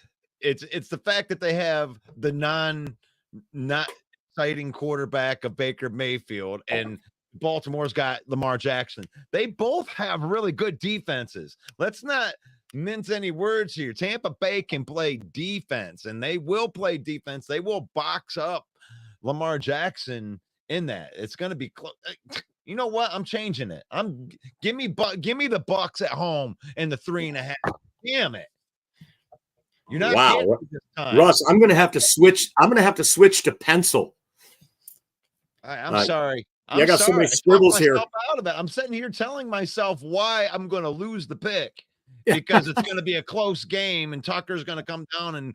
it's the fact that they have the not exciting quarterback of Baker Mayfield, and Baltimore's got Lamar Jackson. They both have really good defenses. Let's not mince any words here. Tampa Bay can play defense, and they will play defense. They will box up Lamar Jackson in that. It's going to be close. You know what? I'm changing it. Give me the Bucks at home and the 3.5. Damn it. You're not wow. this time. Russ, I'm gonna have to switch. I'm gonna have to switch to pencil. I'm sorry. I got so many scribbles here. Out of it. I'm sitting here telling myself why I'm going to lose the pick because it's going to be a close game and Tucker's going to come down and,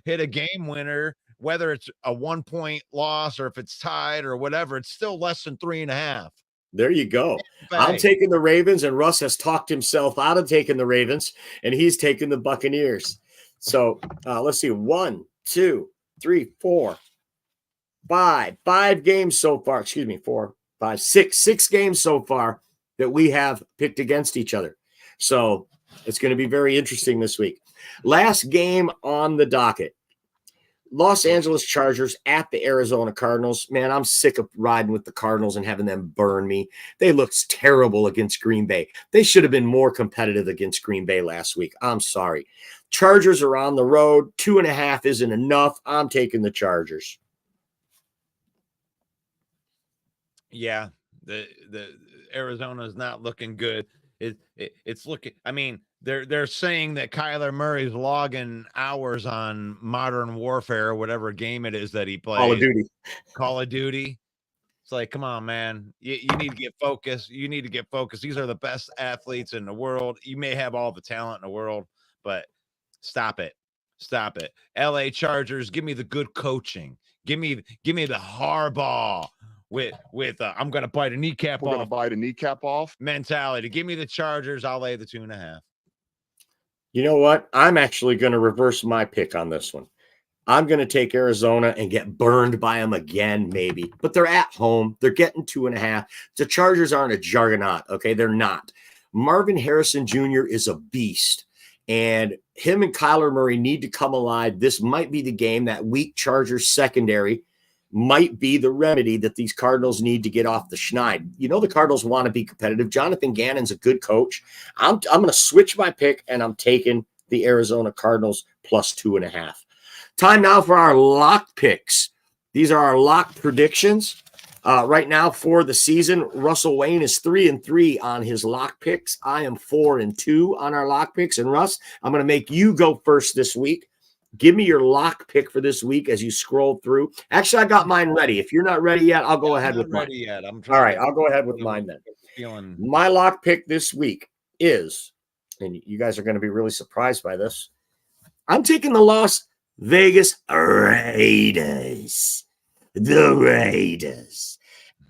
hit a game winner, whether it's a 1-point loss or if it's tied or whatever. It's still less than 3.5. There you go. I'm taking the Ravens, and Russ has talked himself out of taking the Ravens, and he's taking the Buccaneers. So let's see. 1, 2, 3, 4, 5. 5 games so far. Excuse me. 4, 5, 6. 6 games so far that we have picked against each other. So it's going to be very interesting this week. Last game on the docket. Los Angeles Chargers at the Arizona Cardinals. Man, I'm sick of riding with the Cardinals and having them burn me. They looked terrible against Green Bay. They should have been more competitive against Green Bay last week. I'm sorry. Chargers are on the road. 2.5 isn't enough. I'm taking the Chargers. Yeah, the Arizona is not looking good. It's looking. I mean, they're saying that Kyler Murray's logging hours on Modern Warfare or whatever game it is that he plays. Call of Duty. It's like, come on, man. You need to get focused. You need to get focused. These are the best athletes in the world. You may have all the talent in the world, but stop it. Stop it. LA Chargers, give me the good coaching. Give me the Harbaugh with I'm going to bite a kneecap off. We're going to bite a kneecap off mentality. Give me the Chargers. I'll lay the 2.5. You know what? I'm actually going to reverse my pick on this one. I'm going to take Arizona and get burned by them again, maybe. But they're at home. They're getting 2.5. The Chargers aren't a juggernaut, okay? They're not. Marvin Harrison Jr. is a beast. And him and Kyler Murray need to come alive. This might be the game. That weak Chargers secondary might be the remedy that these Cardinals need to get off the schneid. You know the Cardinals want to be competitive. Jonathan Gannon's a good coach. I'm going to switch my pick, and I'm taking the Arizona Cardinals plus 2.5. Time now for our lock picks. These are our lock predictions. Right now for the season, Russell Wayne is 3-3 on his lock picks. I am 4-2 on our lock picks. And Russ, I'm going to make you go first this week. Give me your lock pick for this week as you scroll through. Actually, I got mine ready. If you're not ready yet, I'll go ahead with mine. Yet. All right, I'll go ahead with mine then. My lock pick this week is, and you guys are going to be really surprised by this, I'm taking the Las Vegas Raiders. The Raiders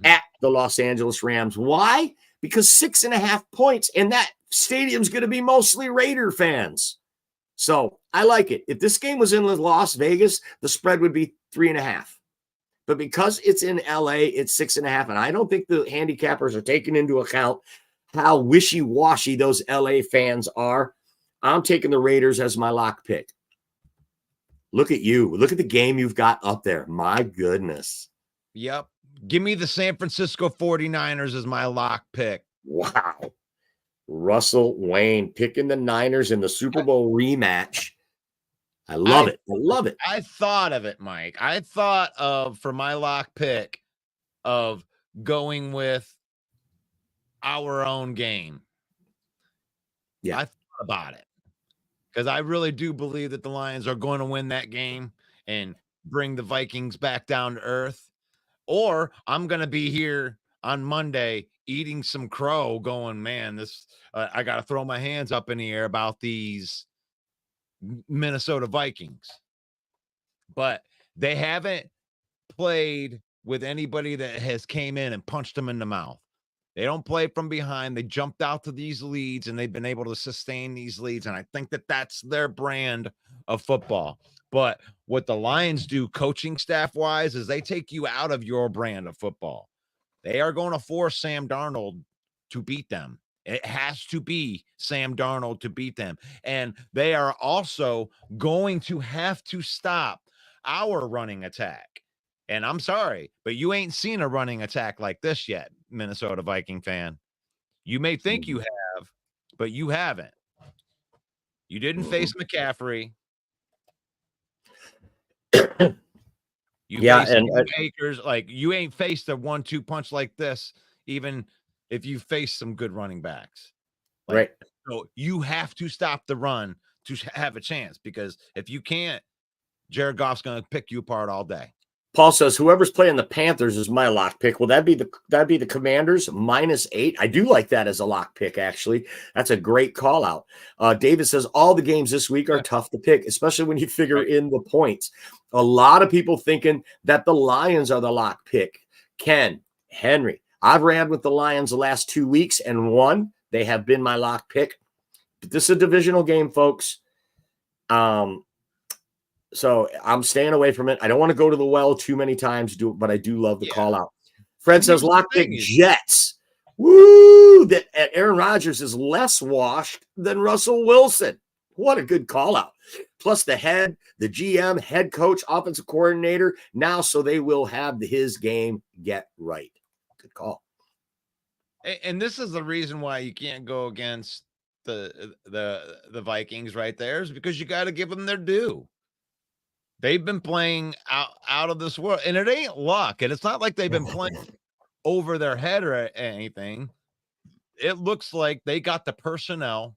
at the Los Angeles Rams. Why? Because 6.5 points, and that stadium's going to be mostly Raider fans. So I like it. If this game was in Las Vegas, the spread would be 3.5. But because it's in LA, it's 6.5. And I don't think the handicappers are taking into account how wishy-washy those LA fans are. I'm taking the Raiders as my lock pick. Look at you. Look at the game you've got up there. My goodness. Yep. Give me the San Francisco 49ers as my lock pick. Wow. Russell Wayne picking the Niners in the Super Bowl rematch. I love it. I love it. I thought of it, Mike. I thought of, for my lock pick, of going with our own game. Yeah. I thought about it because I really do believe that the Lions are going to win that game and bring the Vikings back down to earth. Or I'm going to be here on Monday eating some crow going, man, this I got to throw my hands up in the air about these Minnesota Vikings. But They haven't played with anybody that has came in and punched them in the mouth. They don't play from behind. They jumped out to these leads, and they've been able to sustain these leads. And I think that that's their brand of football. But what the Lions do coaching staff wise is they take you out of your brand of football. They are going to force Sam Darnold to beat them. It has to be Sam Darnold to beat them. And they are also going to have to stop our running attack. And I'm sorry, but you ain't seen a running attack like this yet, Minnesota Viking fan. You may think you have, but you haven't. You didn't face McCaffrey. You faced Akers. Like, you ain't faced a 1-2 punch like this, even if you face some good running backs. Like, right. So you have to stop the run to have a chance, because if you can't, Jared Goff's going to pick you apart all day. Paul says whoever's playing the Panthers is my lock pick. Will that be the Commanders -8? I do like that as a lock pick, actually. That's a great call out. David says all the games this week are tough to pick, especially when you figure in the points. A lot of people thinking that the Lions are the lock pick. Ken, Henry, I've ran with the Lions the last 2 weeks and won. They have been my lock pick. But this is a divisional game, folks. So I'm staying away from it. I don't want to go to the well too many times, but I do love the call out. Fred says lock pick Jets. Woo! That Aaron Rodgers is less washed than Russell Wilson. What a good call out. Plus the GM, head coach, offensive coordinator now, so they will have his game get right. Good call. And this is the reason why you can't go against the Vikings right there, is because you got to give them their due. They've been playing out of this world, and it ain't luck. And it's not like they've been playing over their head or anything. It looks like they got the personnel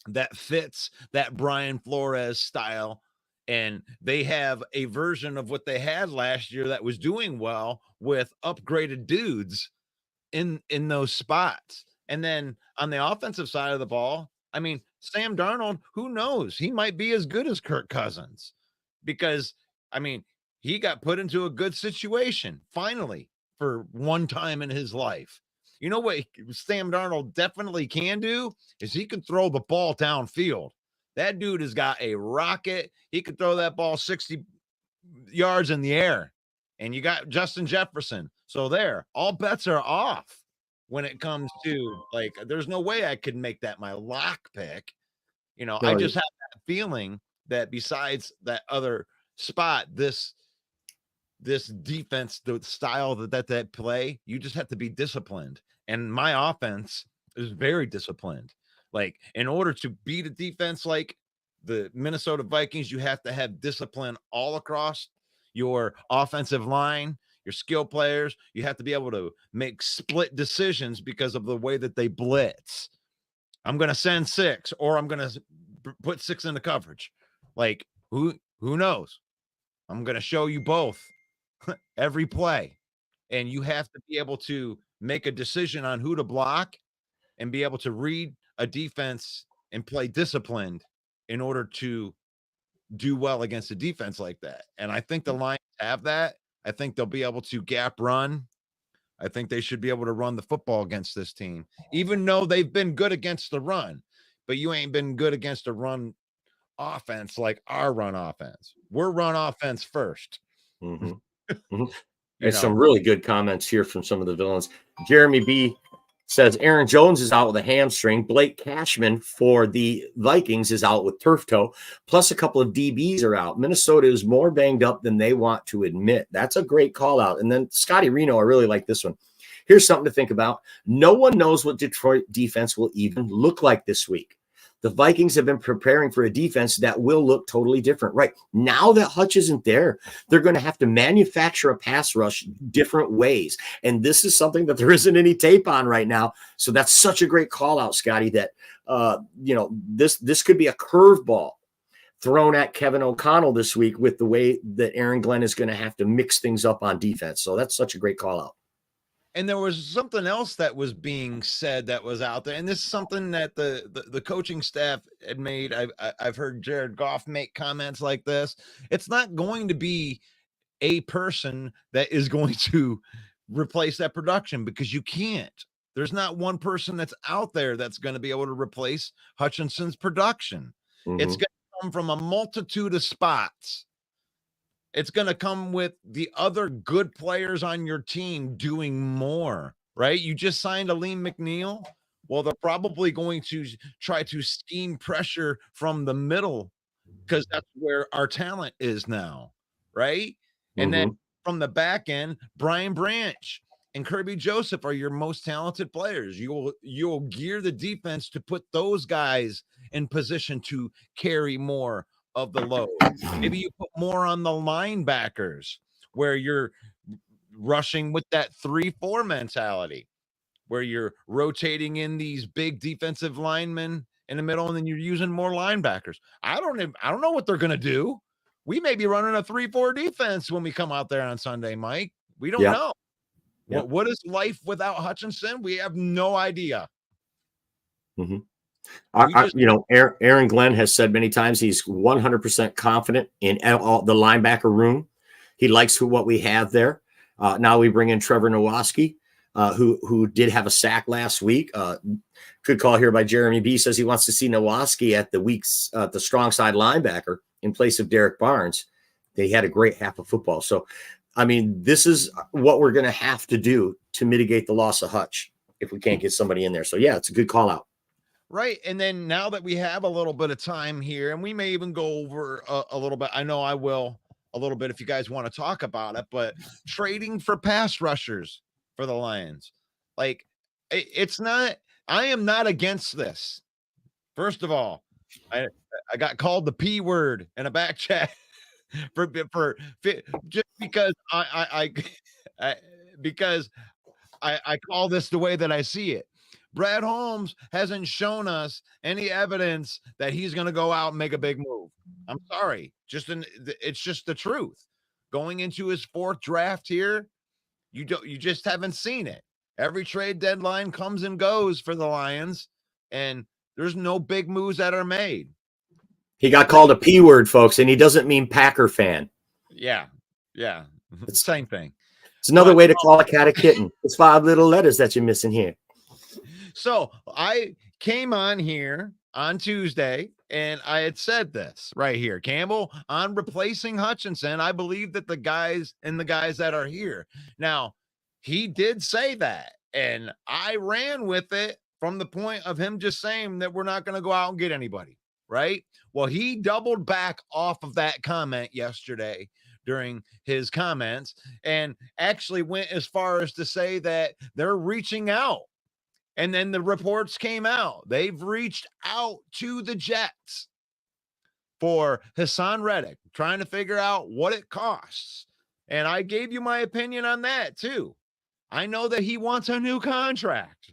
that fits that Brian Flores style, and they have a version of what they had last year that was doing well with upgraded dudes in those spots. And then on the offensive side of the ball, I mean, Sam Darnold, who knows? He might be as good as Kirk Cousins. Because, I mean, he got put into a good situation, finally, for one time in his life. You know what Sam Darnold definitely can do is he can throw the ball downfield. That dude has got a rocket. He could throw that ball 60 yards in the air. And you got Justin Jefferson. So there, all bets are off when it comes to, like, there's no way I could make that my lock pick. You know, I just have that feeling that besides that other spot, this defense, the style that play, you just have to be disciplined. And my offense is very disciplined. Like, in order to beat a defense like the Minnesota Vikings, you have to have discipline all across your offensive line, your skill players. You have to be able to make split decisions because of the way that they blitz. I'm going to send 6, or I'm going to put 6 in the coverage. Like, who knows? I'm going to show you both every play. And you have to be able to make a decision on who to block and be able to read a defense and play disciplined in order to do well against a defense like that. And I think the Lions have that. I think they'll be able to gap run. I think they should be able to run the football against this team, even though they've been good against the run. But you ain't been good against a run offense like our run offense. We're run offense first. There's some really good comments here from some of the villains. Jeremy B says Aaron Jones is out with a hamstring. Blake Cashman for the Vikings is out with turf toe. Plus a couple of DBs are out. Minnesota is more banged up than they want to admit. That's a great call out. And then Scotty Reno, I really like this one. Here's something to think about. No one knows what Detroit defense will even look like this week. The Vikings have been preparing for a defense that will look totally different. Right now that Hutch isn't there, they're going to have to manufacture a pass rush different ways. And this is something that there isn't any tape on right now. So that's such a great call out, Scotty, that, this could be a curveball thrown at Kevin O'Connell this week with the way that Aaron Glenn is going to have to mix things up on defense. So that's such a great call out. And there was something else that was being said that was out there. And this is something that the coaching staff had made. I've heard Jared Goff make comments like this. It's not going to be a person that is going to replace that production, because you can't. There's not one person that's out there that's going to be able to replace Hutchinson's production. It's going to come from a multitude of spots. It's going to come with the other good players on your team doing more, right? You just signed Aleem McNeil. Well, they're probably going to try to scheme pressure from the middle, because that's where our talent is now, right? And then from the back end, Brian Branch and Kirby Joseph are your most talented players. You'll gear the defense to put those guys in position to carry more of the load. Maybe you put more on the linebackers, where you're rushing with that 3-4 mentality, where you're rotating in these big defensive linemen in the middle, and then you're using more linebackers. I don't know what they're going to do. We may be running a 3-4 defense when we come out there on Sunday, Mike. We don't know. What is life without Hutchinson? We have no idea. Aaron Glenn has said many times he's 100% confident in all the linebacker room. He likes what we have there. Now we bring in Trevor Nowaski, who did have a sack last week. Good call here by Jeremy B. Says he wants to see Nowaski at the strong side linebacker in place of Derek Barnes. They had a great half of football. So, I mean, this is what we're going to have to do to mitigate the loss of Hutch if we can't get somebody in there. So, yeah, it's a good call out. Right. And then now that we have a little bit of time here, and we may even go over a little bit, I know I will a little bit if you guys want to talk about it, but trading for pass rushers for the Lions, like, it's not, I am not against this. First of all, I got called the P word in a back chat for just because I call this the way that I see it. Brad Holmes hasn't shown us any evidence that he's going to go out and make a big move. I'm sorry. It's just the truth. Going into his 4th draft here, you just haven't seen it. Every trade deadline comes and goes for the Lions, and there's no big moves that are made. He got called a P word, folks, and he doesn't mean Packer fan. Yeah. It's the same thing. It's another way to call a cat a kitten. It's 5 little letters that you're missing here. So I came on here on Tuesday, and I had said this right here, Campbell, on replacing Hutchinson. I believe that the guys that are here now, he did say that, and I ran with it from the point of him just saying that we're not going to go out and get anybody, right? Well, he doubled back off of that comment yesterday during his comments, and actually went as far as to say that they're reaching out. And then the reports came out. They've reached out to the Jets for Hassan Reddick, trying to figure out what it costs. And I gave you my opinion on that too. I know that he wants a new contract.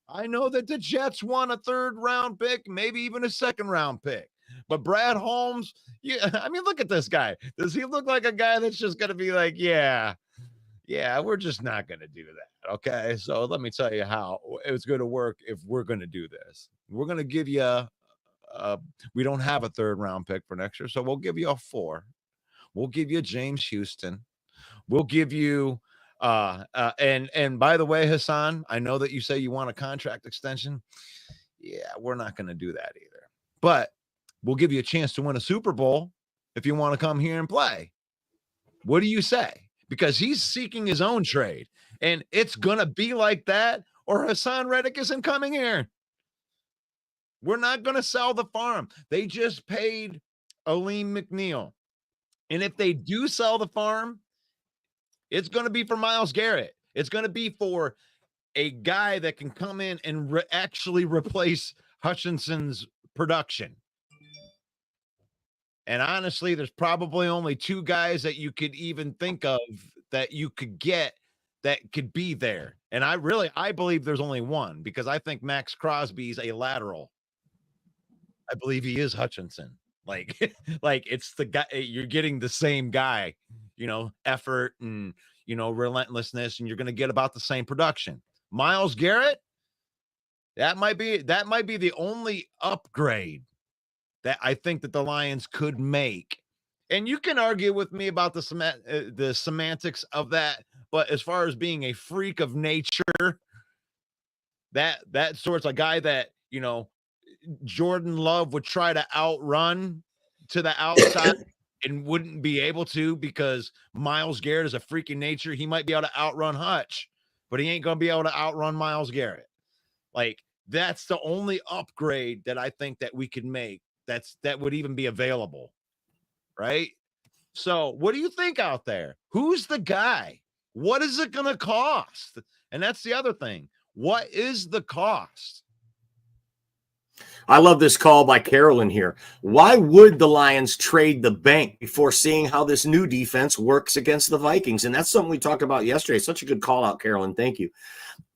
I know that the Jets want a 3rd round pick, maybe even a 2nd round pick. But Brad Holmes, look at this guy. Does he look like a guy that's just going to be like, yeah, we're just not going to do that. Okay. So let me tell you how it's going to work if we're going to do this. We're going to give you we don't have a 3rd round pick for next year. So we'll give you a 4. We'll give you James Houston. We'll give you and by the way, Hassan, I know that you say you want a contract extension. Yeah, we're not going to do that either. But we'll give you a chance to win a Super Bowl if you want to come here and play. What do you say? Because he's seeking his own trade, and it's going to be like that, or Hassan Reddick isn't coming here. We're not going to sell the farm. They just paid Aleem McNeil. And if they do sell the farm, it's going to be for Myles Garrett. It's going to be for a guy that can come in and actually replace Hutchinson's production. And honestly, there's probably only 2 guys that you could even think of that you could get that could be there. And I believe there's only one, because I think Max Crosby's a lateral. I believe he is Hutchinson. Like it's the guy, you're getting the same guy, effort and, relentlessness, and you're going to get about the same production. Myles Garrett, that might be the only upgrade that I think that the Lions could make And you can argue with me about the semantics of that, but as far as being a freak of nature, that sort's a guy that, you know, Jordan Love would try to outrun to the outside and wouldn't be able to because Myles Garrett is a freaking nature. He might be able to outrun Hutch, but he ain't going to be able to outrun Myles Garrett. Like, that's the only upgrade that I think that we could make that would even be available, right? So what do you think out there? Who's the guy? What is it going to cost? And that's the other thing. What is the cost? I love this call by Carolyn here. Why would the Lions trade the bank before seeing how this new defense works against the Vikings? And that's something we talked about yesterday. Such a good call out, Carolyn. Thank you.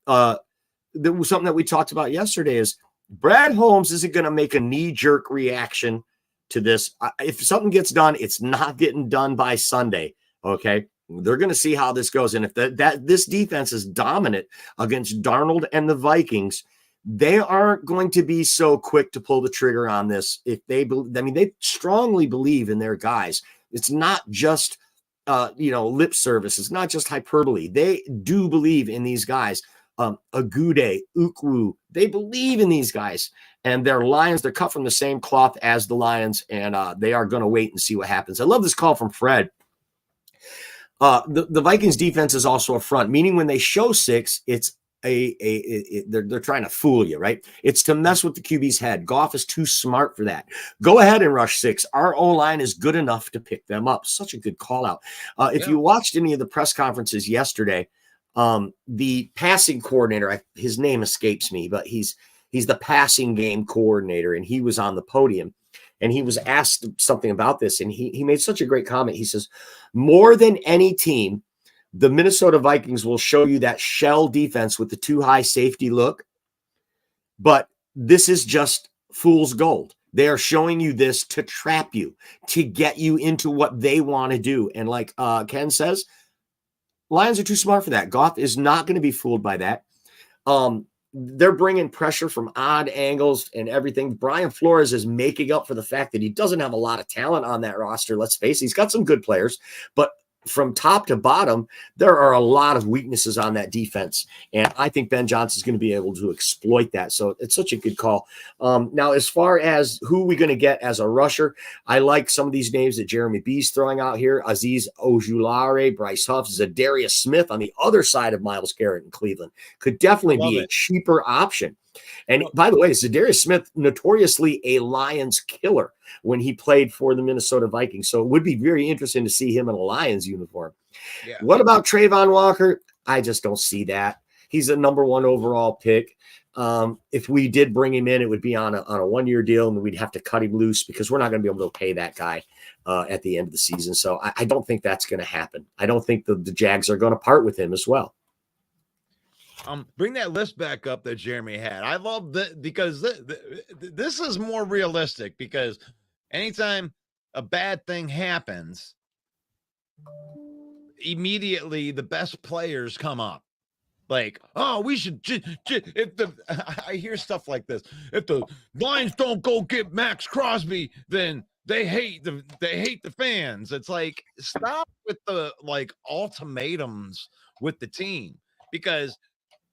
There was something that we talked about yesterday is Brad Holmes isn't going to make a knee-jerk reaction to this. If something gets done, it's not getting done by Sunday, okay? They're going to see how this goes. And if this defense is dominant against Darnold and the Vikings, they aren't going to be so quick to pull the trigger on this. If they strongly believe in their guys. It's not just, lip service. It's not just hyperbole. They do believe in these guys. Agude, Ukwu, they believe in these guys. And they're Lions. They're cut from the same cloth as the Lions, and they are going to wait and see what happens. I love this call from Fred. The Vikings defense is also a front, meaning when they show 6, it's they're trying to fool you, right? It's to mess with the QB's head. Goff is too smart for that. Go ahead and rush 6. Our O-line is good enough to pick them up. Such a good call out. If you watched any of the press conferences yesterday, the passing coordinator, his name escapes me, but he's the passing game coordinator, and he was on the podium. And he was asked something about this, and he made such a great comment. He says, more than any team, the Minnesota Vikings will show you that shell defense with the too high safety look. But this is just fool's gold. They are showing you this to trap you, to get you into what they want to do. And like Ken says, Lions are too smart for that. Goff is not going to be fooled by that. They're bringing pressure from odd angles and everything. Brian Flores is making up for the fact that he doesn't have a lot of talent on that roster. Let's face it, he's got some good players, but from top to bottom, there are a lot of weaknesses on that defense. And I think Ben Johnson is going to be able to exploit that. So it's such a good call. Now, as far as who we're going to get as a rusher, I like some of these names that Jeremy B's throwing out here. Aziz Ojulari, Bryce Huff, Zadarius Smith on the other side of Myles Garrett in Cleveland could definitely be a cheaper option. And by the way, Zadarius Smith, notoriously a Lions killer when he played for the Minnesota Vikings. So it would be very interesting to see him in a Lions uniform. Yeah. What about Trayvon Walker? I just don't see that. He's a number 1 overall pick. If we did bring him in, it would be on a 1-year deal, and we'd have to cut him loose because we're not going to be able to pay that guy at the end of the season. So I don't think that's going to happen. I don't think the Jags are going to part with him as well. Bring that list back up that Jeremy had. I love that because this is more realistic, because anytime a bad thing happens, immediately the best players come up. Like, oh, we should I hear stuff like this. If the Lions don't go get Max Crosby, then they hate the fans. It's like, stop with the ultimatums with the team, because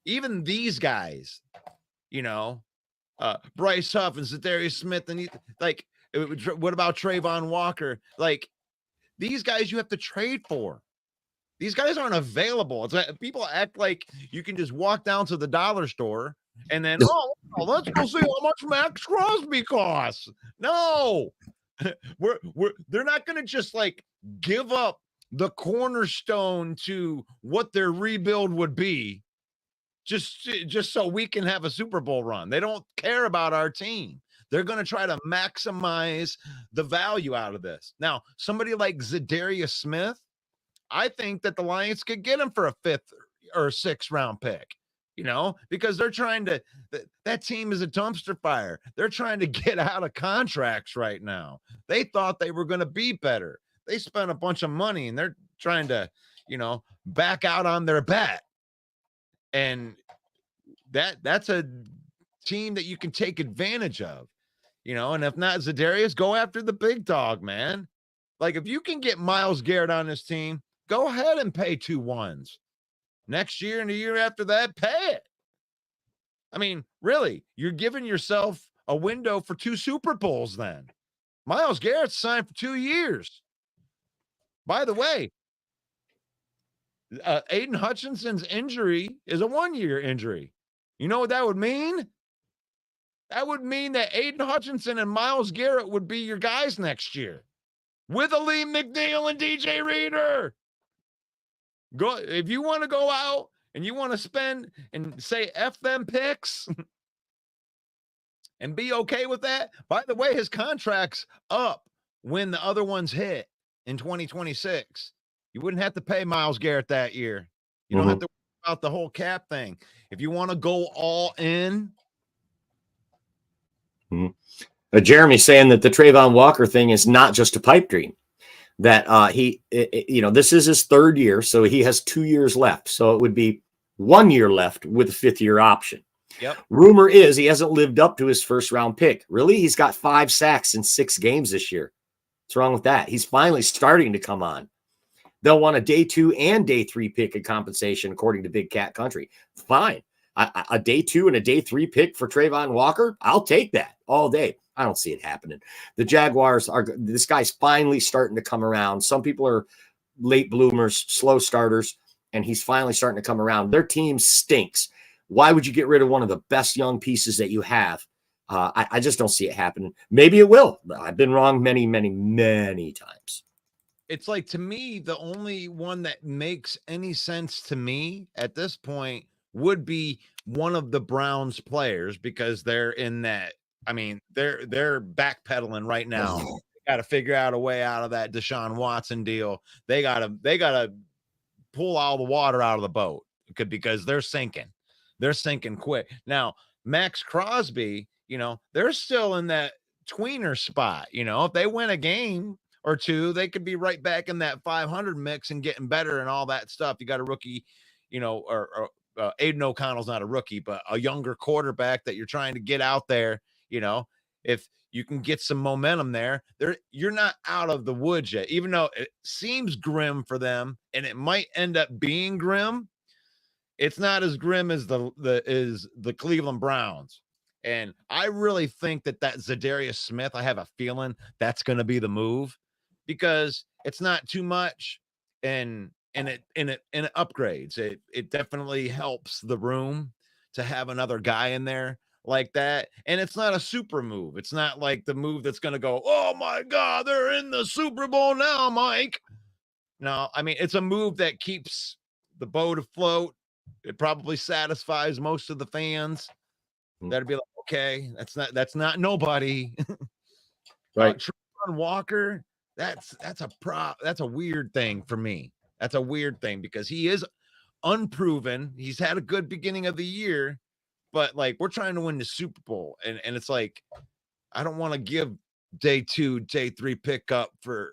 even these guys, Bryce Huff and Zadarius Smith, and what about Trayvon Walker? Like, these guys you have to trade for. These guys aren't available. It's like people act like you can just walk down to the dollar store and then, let's go see how much Max Crosby costs. No, they're not going to just give up the cornerstone to what their rebuild would be just so we can have a Super Bowl run. They don't care about our team. They're going to try to maximize the value out of this. Now, somebody like Zadarius Smith, I think that the Lions could get him for a 5th or 6th round pick, because they're trying to, that team is a dumpster fire. They're trying to get out of contracts right now. They thought they were going to be better. They spent a bunch of money and they're trying to, back out on their bet. And that's a team that you can take advantage of, and if not Zadarius, go after the big dog, man. Like, if you can get Myles Garrett on this team, go ahead and pay 2 1s. Next year and the year after that, pay it. I mean, really, you're giving yourself a window for 2 Super Bowls then. Myles Garrett's signed for 2 years. By the way, Aidan Hutchinson's injury is a 1-year injury. You know what that would mean? That would mean that Aidan Hutchinson and Myles Garrett would be your guys next year with Aleem McNeil and DJ Reader. Go if you want to go out and you want to spend and say F them picks and be okay with that. By the way, his contract's up when the other ones hit in 2026. You wouldn't have to pay Myles Garrett that year. You don't have to worry about the whole cap thing. If you want to go all in. Jeremy saying that the Trayvon Walker thing is not just a pipe dream. That this is his 3rd year, so he has 2 years left. So it would be 1 year left with a 5th-year option. Yep. Rumor is he hasn't lived up to his first-round pick. Really, he's got 5 sacks in 6 games this year. What's wrong with that? He's finally starting to come on. They'll want a day 2 and day 3 pick in compensation, according to Big Cat Country. Fine. A day 2 and a day 3 pick for Trayvon Walker, I'll take that all day. I don't see it happening. The Jaguars this guy's finally starting to come around. Some people are late bloomers, slow starters, and he's finally starting to come around. Their team stinks. Why would you get rid of one of the best young pieces that you have? I just don't see it happening. Maybe it will. I've been wrong many, many, many times. It's like, to me, the only one that makes any sense to me at this point would be one of the Browns players, because they're in that. I mean, they're backpedaling right now. Got to figure out a way out of that Deshaun Watson deal. They gotta pull all the water out of the boat because they're sinking. They're sinking quick. Now, Max Crosby, they're still in that tweener spot. If they win a game or two, they could be right back in that 500 mix and getting better and all that stuff. You got a rookie, Aidan O'Connell's not a rookie, but a younger quarterback that you're trying to get out there. If you can get some momentum there, you're not out of the woods yet, even though it seems grim for them, and it might end up being grim. It's not as grim as the Cleveland Browns. And I really think that Zadarius Smith, I have a feeling that's going to be the move, because it's not too much and it upgrades. It definitely helps the room to have another guy in there like that. And it's not a super move. It's not like the move that's going to go, oh my God, they're in the Super Bowl now, Mike. No, I mean, it's a move that keeps the boat afloat. It probably satisfies most of the fans. That'd be like, okay, that's not nobody. Right. Trayvon Walker, that's a weird thing for me. That's a weird thing because he is unproven. He's had a good beginning of the year, but like, we're trying to win the Super Bowl. And it's like, I don't want to give day 2, day 3 pick up for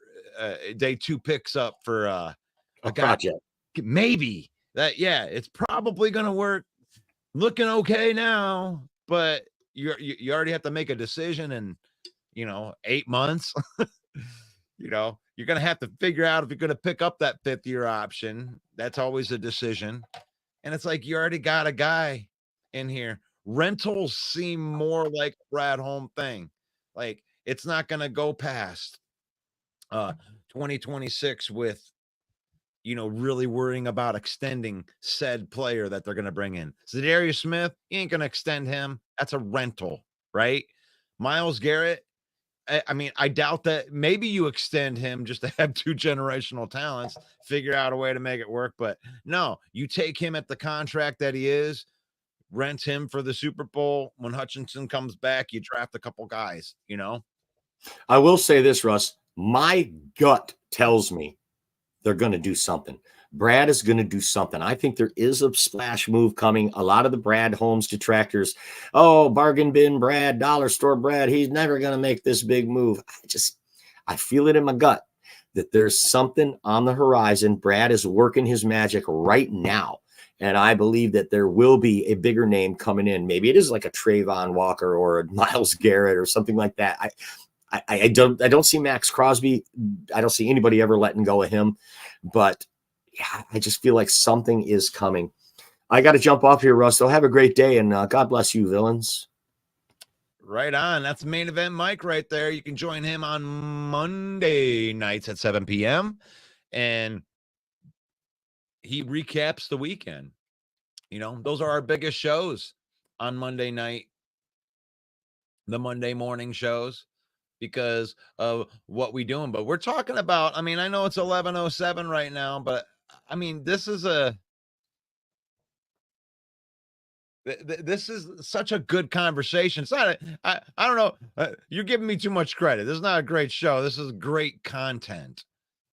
day 2 picks up for a project. Maybe that, yeah, it's probably going to work. Looking okay now, but you already have to make a decision in, 8 months. You're going to have to figure out if you're going to pick up that 5th-year option. That's always a decision. And it's like, you already got a guy in here. Rentals seem more like a Brad Holm thing. Like, it's not going to go past 2026 with, really worrying about extending said player that they're going to bring in. Zadarius Smith, you ain't going to extend him. That's a rental, right? Myles Garrett, I mean, I doubt that. Maybe you extend him just to have 2 generational talents, figure out a way to make it work. But no, you take him at the contract that he is, rent him for the Super Bowl. When Hutchinson comes back, you draft a couple guys, I will say this, Russ. My gut tells me they're going to do something. Brad is going to do something. I think there is a splash move coming. A lot of the Brad Holmes detractors, bargain bin Brad, dollar store Brad, he's never going to make this big move. I feel it in my gut that there's something on the horizon. Brad is working his magic right now. And I believe that there will be a bigger name coming in. Maybe it is like a Trayvon Walker or a Myles Garrett or something like that. I don't see Max Crosby. I don't see anybody ever letting go of him. But yeah, I just feel like something is coming. I got to jump off here, Russ. So have a great day, and God bless you, villains. Right on. That's Main Event Mike right there. You can join him on Monday nights at 7 p.m. And he recaps the weekend. You know, those are our biggest shows on Monday night, the Monday morning shows, because of what we doing. But we're talking about, I mean, I know it's 11:07 right now, but I mean, this is such a good conversation. It's not, I don't know. You're giving me too much credit. This is not a great show. This is great content.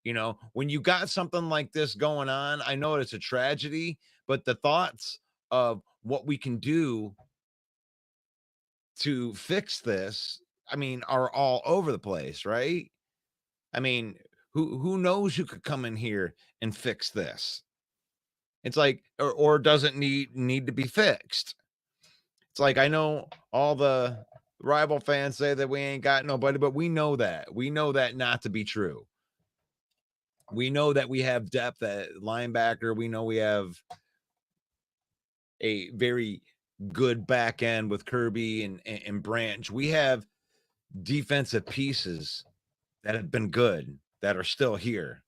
You know, when you got something like this going on, I know it's a tragedy, but the thoughts of what we can do to fix this, I mean, are all over the place, right? I mean, who knows who could come in here and fix this? It's like, or does it need to be fixed? It's like, I know all the rival fans say that we ain't got nobody, but we know that not to be true. We know that we have depth at linebacker. We know we have a very good back end with Kirby and Branch. We have defensive pieces that have been good, that are still here.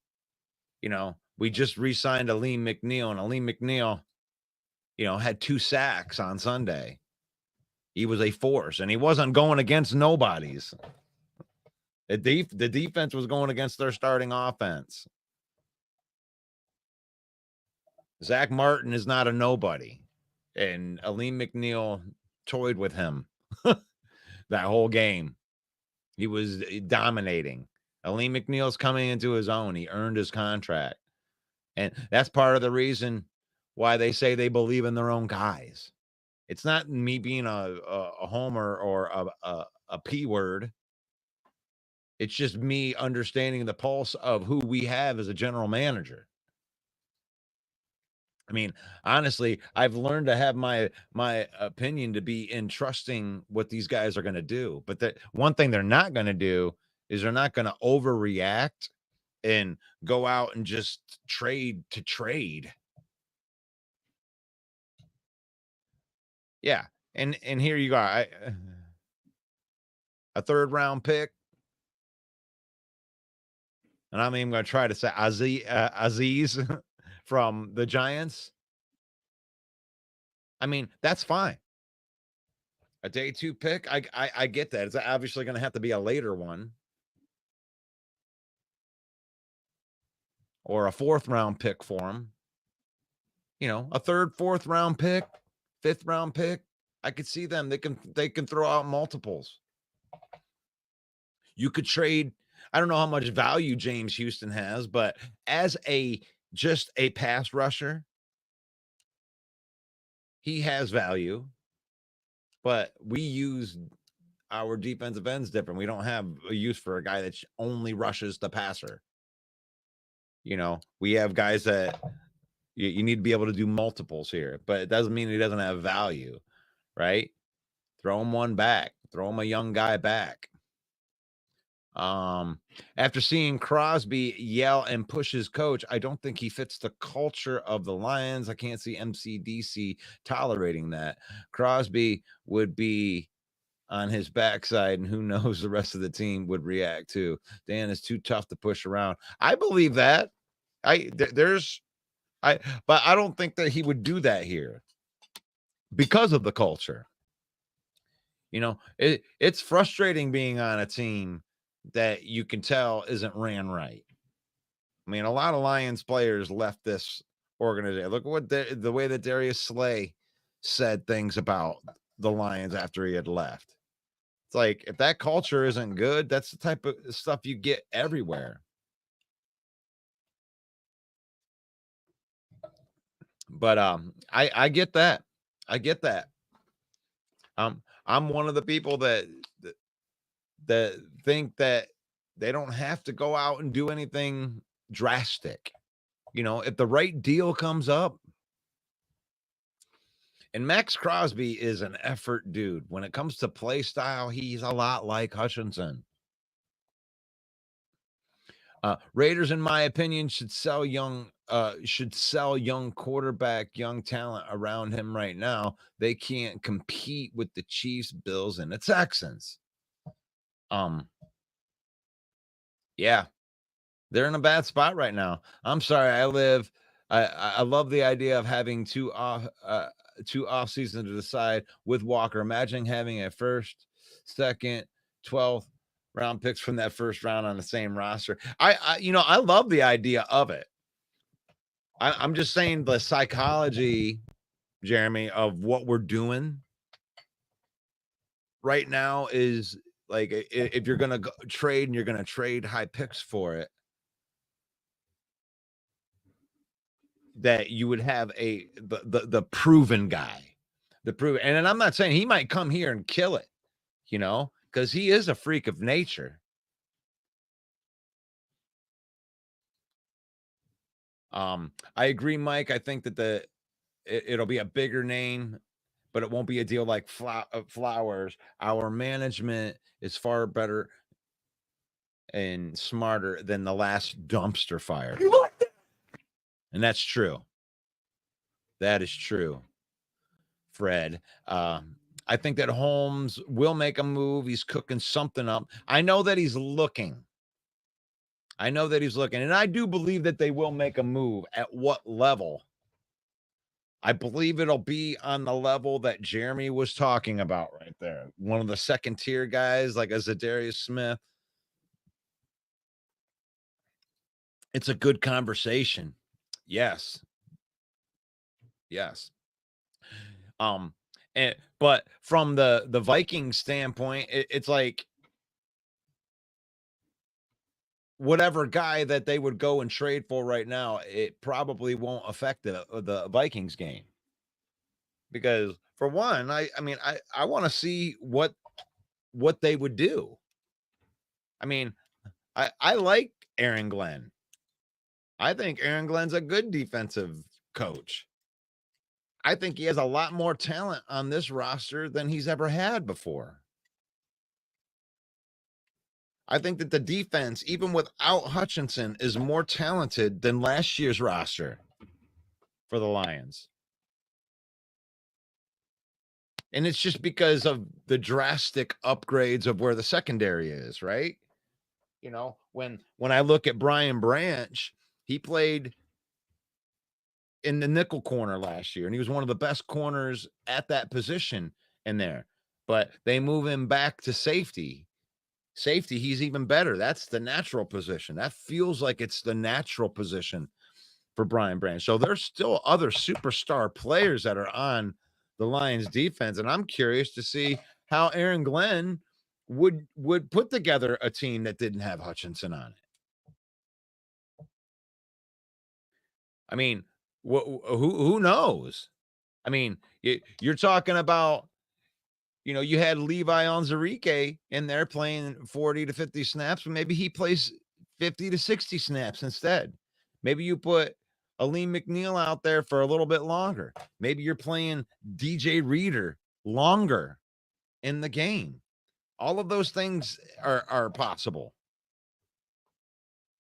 You know, we just re-signed Aleem McNeil, and Aleem McNeil, you know, had 2 sacks on Sunday. He was a force, and he wasn't going against nobodies. The defense was going against their starting offense. Zach Martin is not a nobody, and Aleem McNeil toyed with him that whole game. He was dominating. Aleem McNeil's coming into his own. He earned his contract, and that's part of the reason why they say they believe in their own guys. It's not me being a homer or a P word. It's just me understanding the pulse of who we have as a general manager. I mean, honestly, I've learned to have my opinion to be in trusting what these guys are going to do. But the one thing they're not going to do is they're not going to overreact and go out and just trade to trade. Yeah. And here you go. A 3rd round pick. And I'm even going to try to say Aziz from the Giants. I mean, that's fine. A day 2 pick, I get that. It's obviously going to have to be a later one. Or a 4th round pick for him. You know, a 3rd, 4th round pick, 5th round pick. I could see them. They can throw out multiples. You could trade. I don't know how much value James Houston has, but as just a pass rusher, he has value. But we use our defensive ends different. We don't have a use for a guy that only rushes the passer. You know, we have guys that you need to be able to do multiples here, but it doesn't mean he doesn't have value, right? Throw him one back. Throw him a young guy back. After seeing Crosby yell and push his coach, I don't think he fits the culture of the Lions. I can't see MCDC tolerating that. Crosby would be on his backside, and who knows the rest of the team would react to. Dan is too tough to push around. I believe that. But I don't think that he would do that here because of the culture. You know, it's frustrating being on a team that you can tell isn't ran right. I mean, a lot of Lions players left this organization. Look at what the way that Darius Slay said things about the Lions after he had left. It's like, if that culture isn't good, that's the type of stuff you get everywhere. But I get that. I get that. I'm one of the people that think that they don't have to go out and do anything drastic. You know, if the right deal comes up. And Max Crosby is an effort dude. When it comes to play style, he's a lot like Hutchinson. Raiders, in my opinion, should sell young quarterback, young talent around him right now. They can't compete with the Chiefs, Bills, and the Texans. Yeah, they're in a bad spot right now. I'm sorry. I love the idea of having two off seasons to decide with Walker. Imagine having a first, second, 12th round picks from that first round on the same roster. I love the idea of it. I'm just saying the psychology, Jeremy, of what we're doing right now is like, if you're going to trade and you're going to trade high picks for it, that you would have the proven guy, and then I'm not saying he might come here and kill it, because he is a freak of nature. I agree, Mike. I think that it'll be a bigger name, but it won't be a deal like Flowers. Our management is far better and smarter than the last dumpster fire. And that's true. That is true, Fred. I think that Holmes will make a move. He's cooking something up. I know that he's looking. And I do believe that they will make a move. At what level? I believe it'll be on the level that Jeremy was talking about right there. One of the second tier guys, like a Zadarius Smith. It's a good conversation. Yes. But from the Vikings standpoint, it's like whatever guy that they would go and trade for right now, it probably won't affect the Vikings game. Because for one, I want to see what they would do. I mean, I like Aaron Glenn. I think Aaron Glenn's a good defensive coach. I think he has a lot more talent on this roster than he's ever had before. I think that the defense, even without Hutchinson, is more talented than last year's roster for the Lions. And it's just because of the drastic upgrades of where the secondary is, right? When I look at Brian Branch, he played in the nickel corner last year, and he was one of the best corners at that position in there. But they move him back to safety. He's even better. That's the natural position. That feels like it's the natural position for Brian Branch. So there's still other superstar players that are on the Lions defense, and I'm curious to see how Aaron Glenn would put together a team that didn't have Hutchinson on it. I mean, who knows? I mean, you're talking about, you had Levi Onwuzurike in there playing 40 to 50 snaps, but maybe he plays 50 to 60 snaps instead. Maybe you put Aleem McNeil out there for a little bit longer. Maybe you're playing DJ Reader longer in the game. All of those things are possible.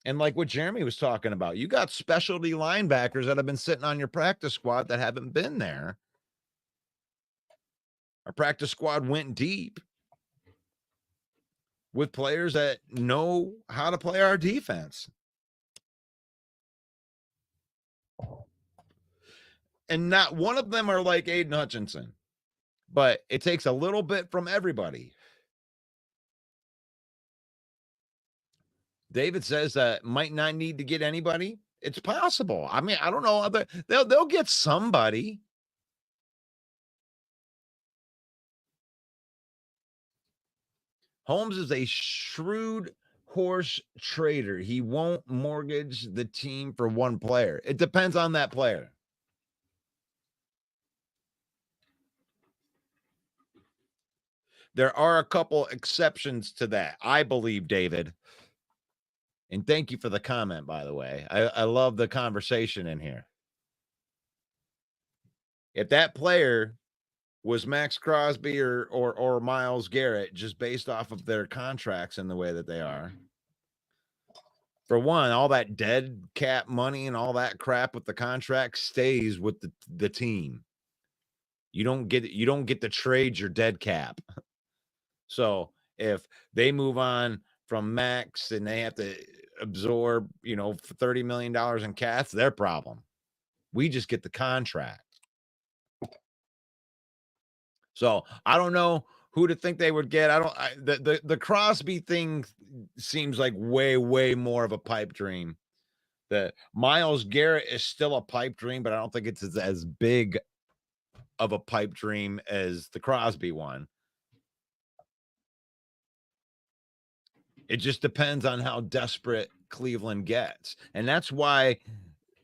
And like what Jeremy was talking about, you got specialty linebackers that have been sitting on your practice squad that haven't been there. Our practice squad went deep with players that know how to play our defense. And not one of them are like Aidan Hutchinson, but it takes a little bit from everybody. David says that might not need to get anybody. It's possible. I mean, I don't know. They'll get somebody. Holmes is a shrewd horse trader. He won't mortgage the team for one player. It depends on that player. There are a couple exceptions to that, I believe, David. And thank you for the comment, by the way. I love the conversation in here. If that player was Max Crosby or Myles Garrett, just based off of their contracts and the way that they are, For one, all that dead cap money and all that crap with the contract stays with the team. You don't get to trade your dead cap. So if they move on from Max and they have to absorb, $30 million in cash, their problem. We just get the contract. So I don't know who to think they would get. The Crosby thing seems like way more of a pipe dream. The Myles Garrett is still a pipe dream, but I don't think it's as big of a pipe dream as the Crosby one. It just depends on how desperate Cleveland gets. And that's why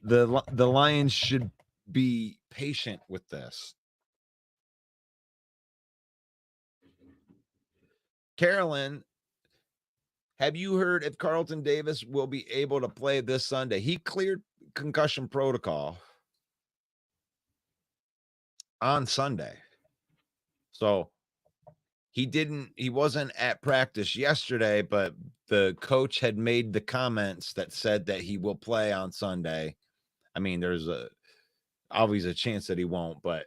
the Lions should be patient with this. Carolyn, have you heard if Carlton Davis will be able to play this Sunday? He cleared concussion protocol on Sunday. So he wasn't at practice yesterday, but the coach had made the comments that said that he will play on Sunday. I mean, there's always a chance that he won't, but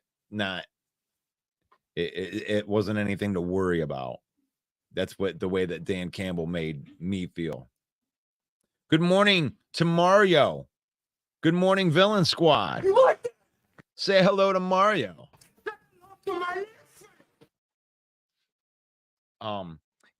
it wasn't anything to worry about. That's the way that Dan Campbell made me feel. Good morning to Mario. Good morning, Villain Squad. Say hello to Mario.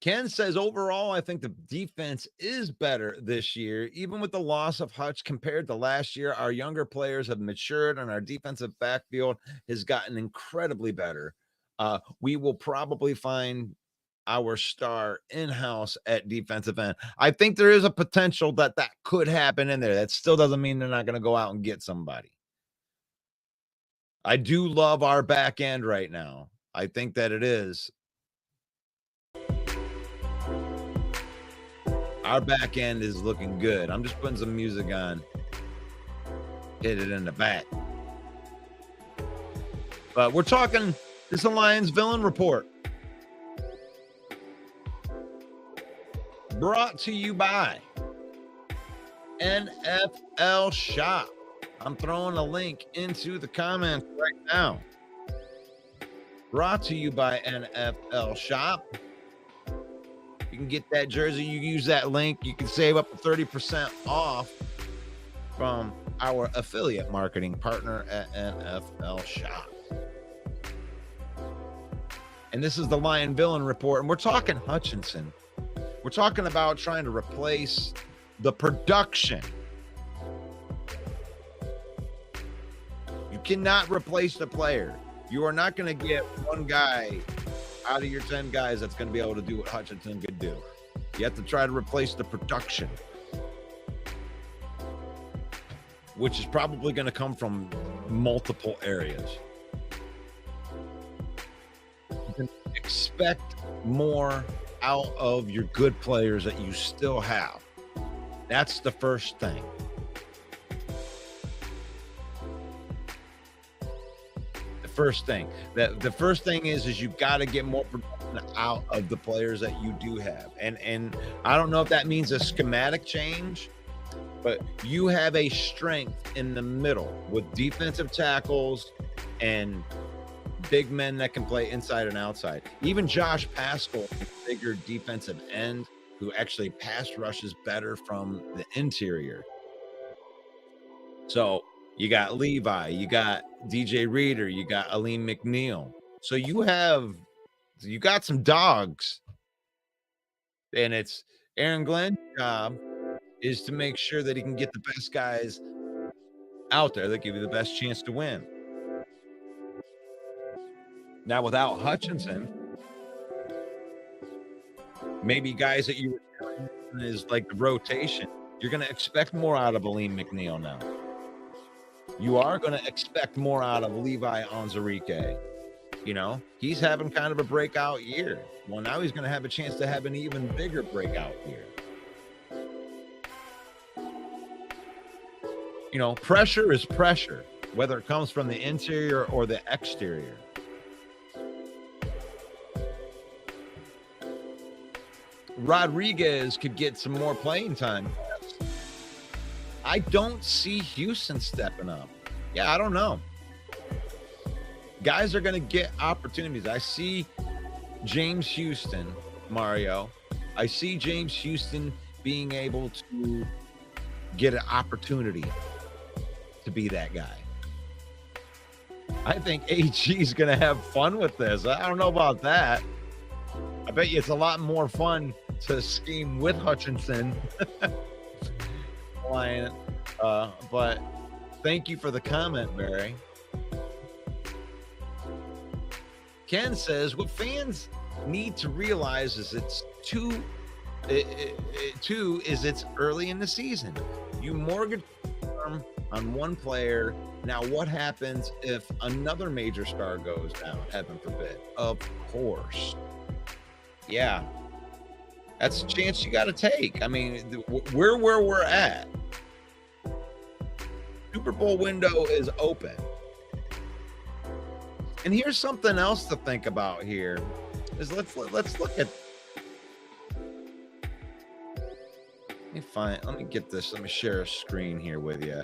Ken says, overall, I think the defense is better this year. Even with the loss of Hutch compared to last year, our younger players have matured and our defensive backfield has gotten incredibly better. We will probably find our star in-house at defensive end. I think there is a potential that could happen in there. That still doesn't mean they're not going to go out and get somebody. I do love our back end right now. I think that it is. Our back end is looking good. I'm just putting some music on. Hit it in the back. But we're talking this Lions Villain Report. Brought to you by NFL Shop. I'm throwing a link into the comments right now. Brought to you by NFL Shop. You can get that jersey. You use that link. You can save up to 30% off from our affiliate marketing partner at NFL Shop. And this is the Lion Villain Report. And we're talking Hutchinson. We're talking about trying to replace the production. You cannot replace the player. You are not going to get one guy out of your 10 guys that's going to be able to do what Hutchinson could do. You have to try to replace the production, which is probably going to come from multiple areas. You can expect more out of your good players that you still have. That's the first thing. The first thing is you've got to get more production out of the players that you do have. And I don't know if that means a schematic change, but you have a strength in the middle with defensive tackles and big men that can play inside and outside. Even Josh Paschal, a bigger defensive end who actually pass rushes better from the interior. So you got Levi, you got DJ Reader, you got Aleem McNeil. So you got some dogs. And it's Aaron Glenn's job is to make sure that he can get the best guys out there that give you the best chance to win. Now, without Hutchinson, maybe guys that you were telling is like the rotation. You're going to expect more out of Aleem McNeil now. You are going to expect more out of Levi Onwuzurike. You know, he's having kind of a breakout year. Well, now he's going to have a chance to have an even bigger breakout year. You know, pressure is pressure, whether it comes from the interior or the exterior. Rodriguez could get some more playing time. I don't see Houston stepping up. Yeah, I don't know. Guys are going to get opportunities. I see James Houston, Mario. I see James Houston being able to get an opportunity to be that guy. I think AG is going to have fun with this. I don't know about that. I bet you it's a lot more fun to scheme with Hutchinson. But thank you for the comment, Barry. Ken says what fans need to realize is it's early in the season. You mortgage on one player. Now, what happens if another major star goes down? Heaven forbid. Of course. Yeah. That's a chance you got to take. I mean, we're where we're at. Super Bowl window is open. And here's something else to think about here. Is let's look at. Let me get this. Let me share a screen here with you.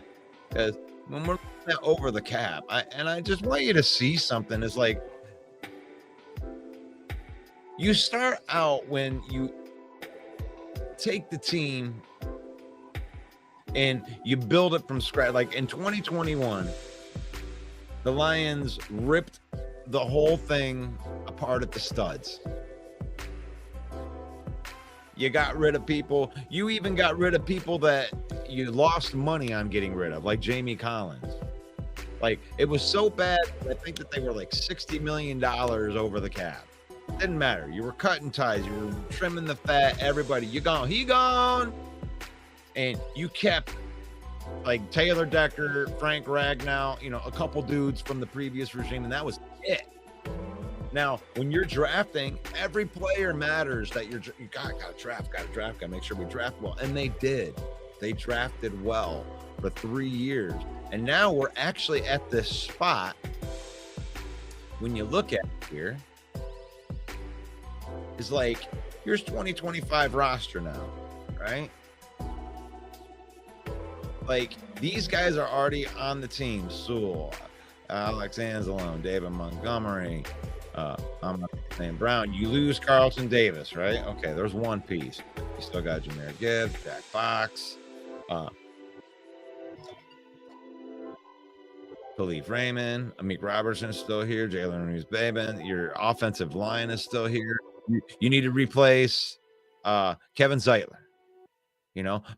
Because when we're looking at over the cap, I just want you to see something. Is like you start out when you take the team and you build it from scratch. Like in 2021, the Lions ripped the whole thing apart at the studs. You got rid of people. You even got rid of people that you lost money on getting rid of, like Jamie Collins. Like, it was so bad, I think that they were like $60 million over the cap. Didn't matter. You were cutting ties. You were trimming the fat. Everybody, you gone. He gone. And you kept like Taylor Decker, Frank Ragnow, a couple dudes from the previous regime, and that was it. Now, when you're drafting, every player matters. That you gotta draft, gotta make sure we draft well. And they did. They drafted well for 3 years. And now we're actually at this spot. When you look at it here, it's like, here's 2025 roster now, right? Like, these guys are already on the team. Sewell, Alex Anzalone, David Montgomery, I'm not saying Brown. You lose Carlton Davis, right? Okay, there's one piece. You still got Jahmyr Gibbs, Jack Fox, Khalif Raymond, Amik Robertson is still here, Jalen Reeves-Babin. Your offensive line is still here. You need to replace Kevin Zeitler,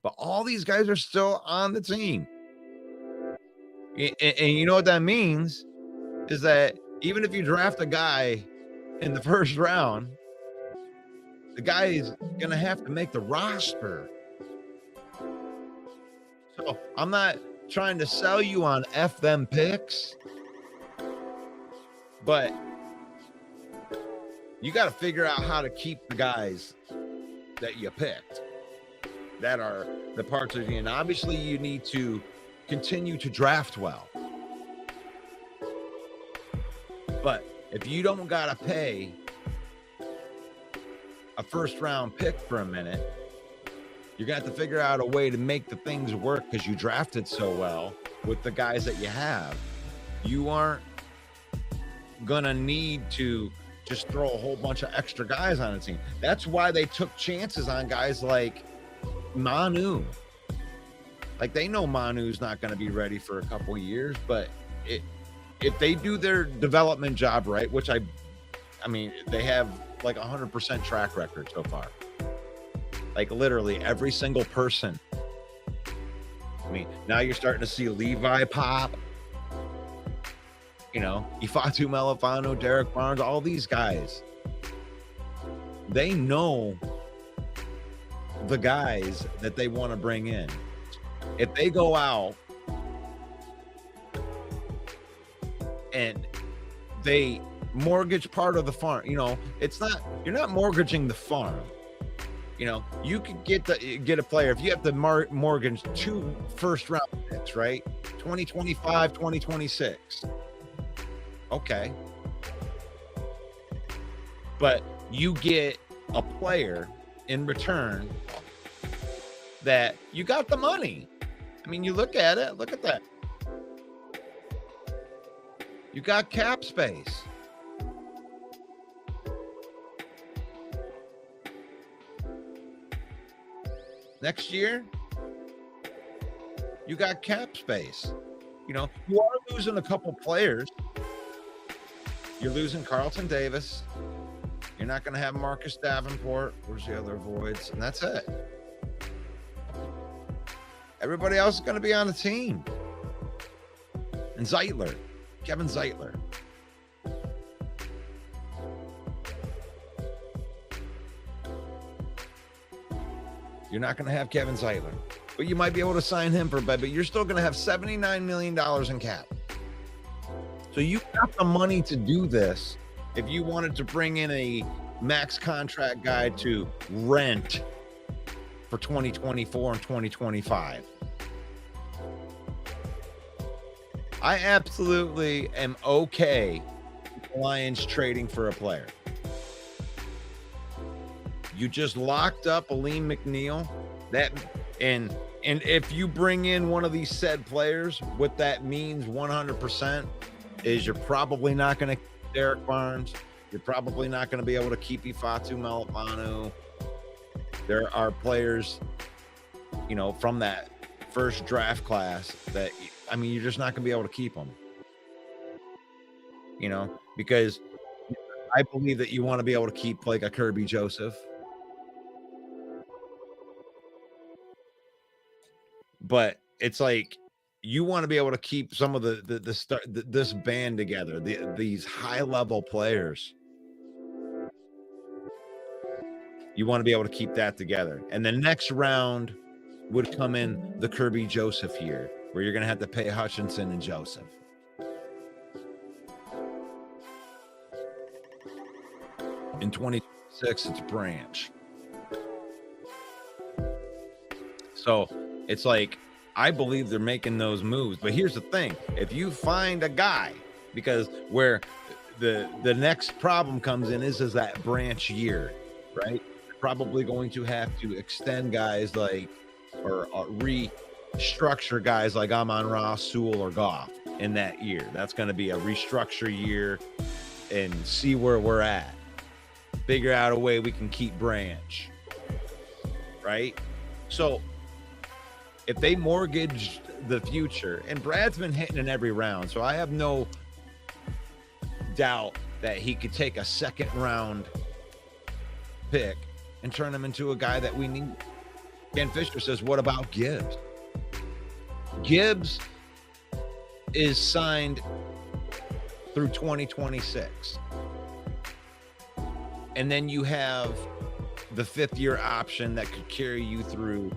but all these guys are still on the team. And you know what that means is that even if you draft a guy in the first round, the guy is going to have to make the roster. So I'm not trying to sell you on F them picks, but you got to figure out how to keep the guys that you picked that are the parts of you. And obviously you need to continue to draft well. But if you don't got to pay a first round pick for a minute, you're going to have to figure out a way to make the things work because you drafted so well with the guys that you have. You aren't going to need to just throw a whole bunch of extra guys on the team. That's why they took chances on guys like Manu. Like, they know Manu's not going to be ready for a couple years, but if they do their development job right, which I mean, they have like 100% track record so far. Like, literally every single person. I mean, now you're starting to see Levi pop. Ifeatu Melifonwu, Derek Barnes, all these guys. They know the guys that they want to bring in. If they go out and they mortgage part of the farm, you're not mortgaging the farm. You could get a player if you have to mortgage 2 first round picks, right? 2025, 2026. Okay. But you get a player in return that you got the money. I mean, you look at it, look at that. You got cap space. Next year, you got cap space. You know, you are losing a couple players. You're losing Carlton Davis. You're not going to have Marcus Davenport. Where's the other voids? And that's it. Everybody else is going to be on the team. And Zeitler, Kevin Zeitler. You're not going to have Kevin Zeitler, but you might be able to sign him for a bit, but you're still going to have $79 million in cap. So you got the money to do this if you wanted to bring in a max contract guy to rent for 2024 and 2025. I absolutely am okay with the Lions trading for a player. You just locked up Aleem McNeil. And if you bring in one of these said players, what that means 100% is you're probably not going to keep Derek Barnes. You're probably not going to be able to keep Ifeatu Melifonwu. There are players, you know, from that first draft class that, I mean, you're just not going to be able to keep them. You know, because I believe that you want to be able to keep like a Kirby Joseph. But it's like you want to be able to keep some of this band together, these high level players. You want to be able to keep that together. And the next round would come in the Kirby Joseph year, where you're going to have to pay Hutchinson and Joseph. In 2026, it's Branch. So it's like, I believe they're making those moves. But here's the thing. If you find a guy, because where the next problem comes in is that Branch year, right? You're probably going to have to extend guys like, or restructure guys like Amon-Ra, Sewell, or Goff in that year. That's going to be a restructure year and see where we're at. Figure out a way we can keep Branch, right? So if they mortgage the future, and Brad's been hitting in every round, so I have no doubt that he could take a second round pick and turn him into a guy that we need. Ken Fisher says, what about Gibbs? Gibbs is signed through 2026. And then you have the 5th-year option that could carry you through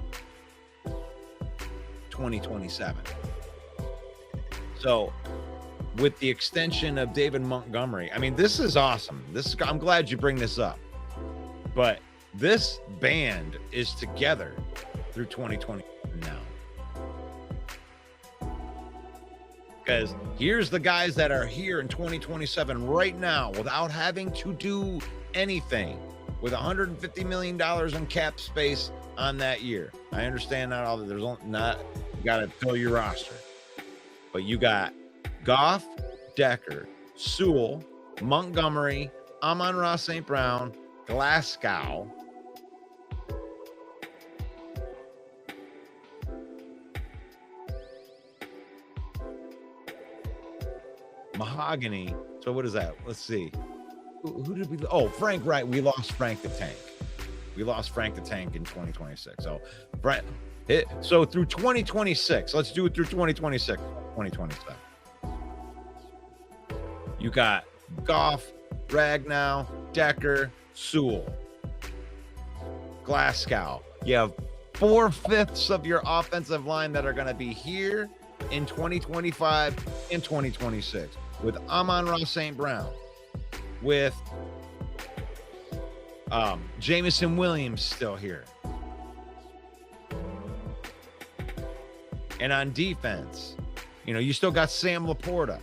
2027. So with the extension of David Montgomery, I mean, this is awesome. I'm glad you bring this up. But this band is together through 2020 now. Because here's the guys that are here in 2027 right now without having to do anything, with $150 million in cap space on that year. I understand not all that there's not, you got to fill your roster, but you got Goff, Decker, Sewell, Montgomery, Amon-Ra St. Brown, Glasgow, Mahogany. So what is that? Let's see. Who did we? Oh, Frank Wright. We lost Frank the Tank. We lost Frank the Tank in 2026. So, so through 2026, let's do it through 2026, 2027. You got Goff, Ragnow, Decker, Sewell, Glasgow. You have 4/5 of your offensive line that are going to be here in 2025 and 2026 with Amon-Ra St. Brown, with Jameson Williams still here. And on defense, you know, you still got Sam Laporta.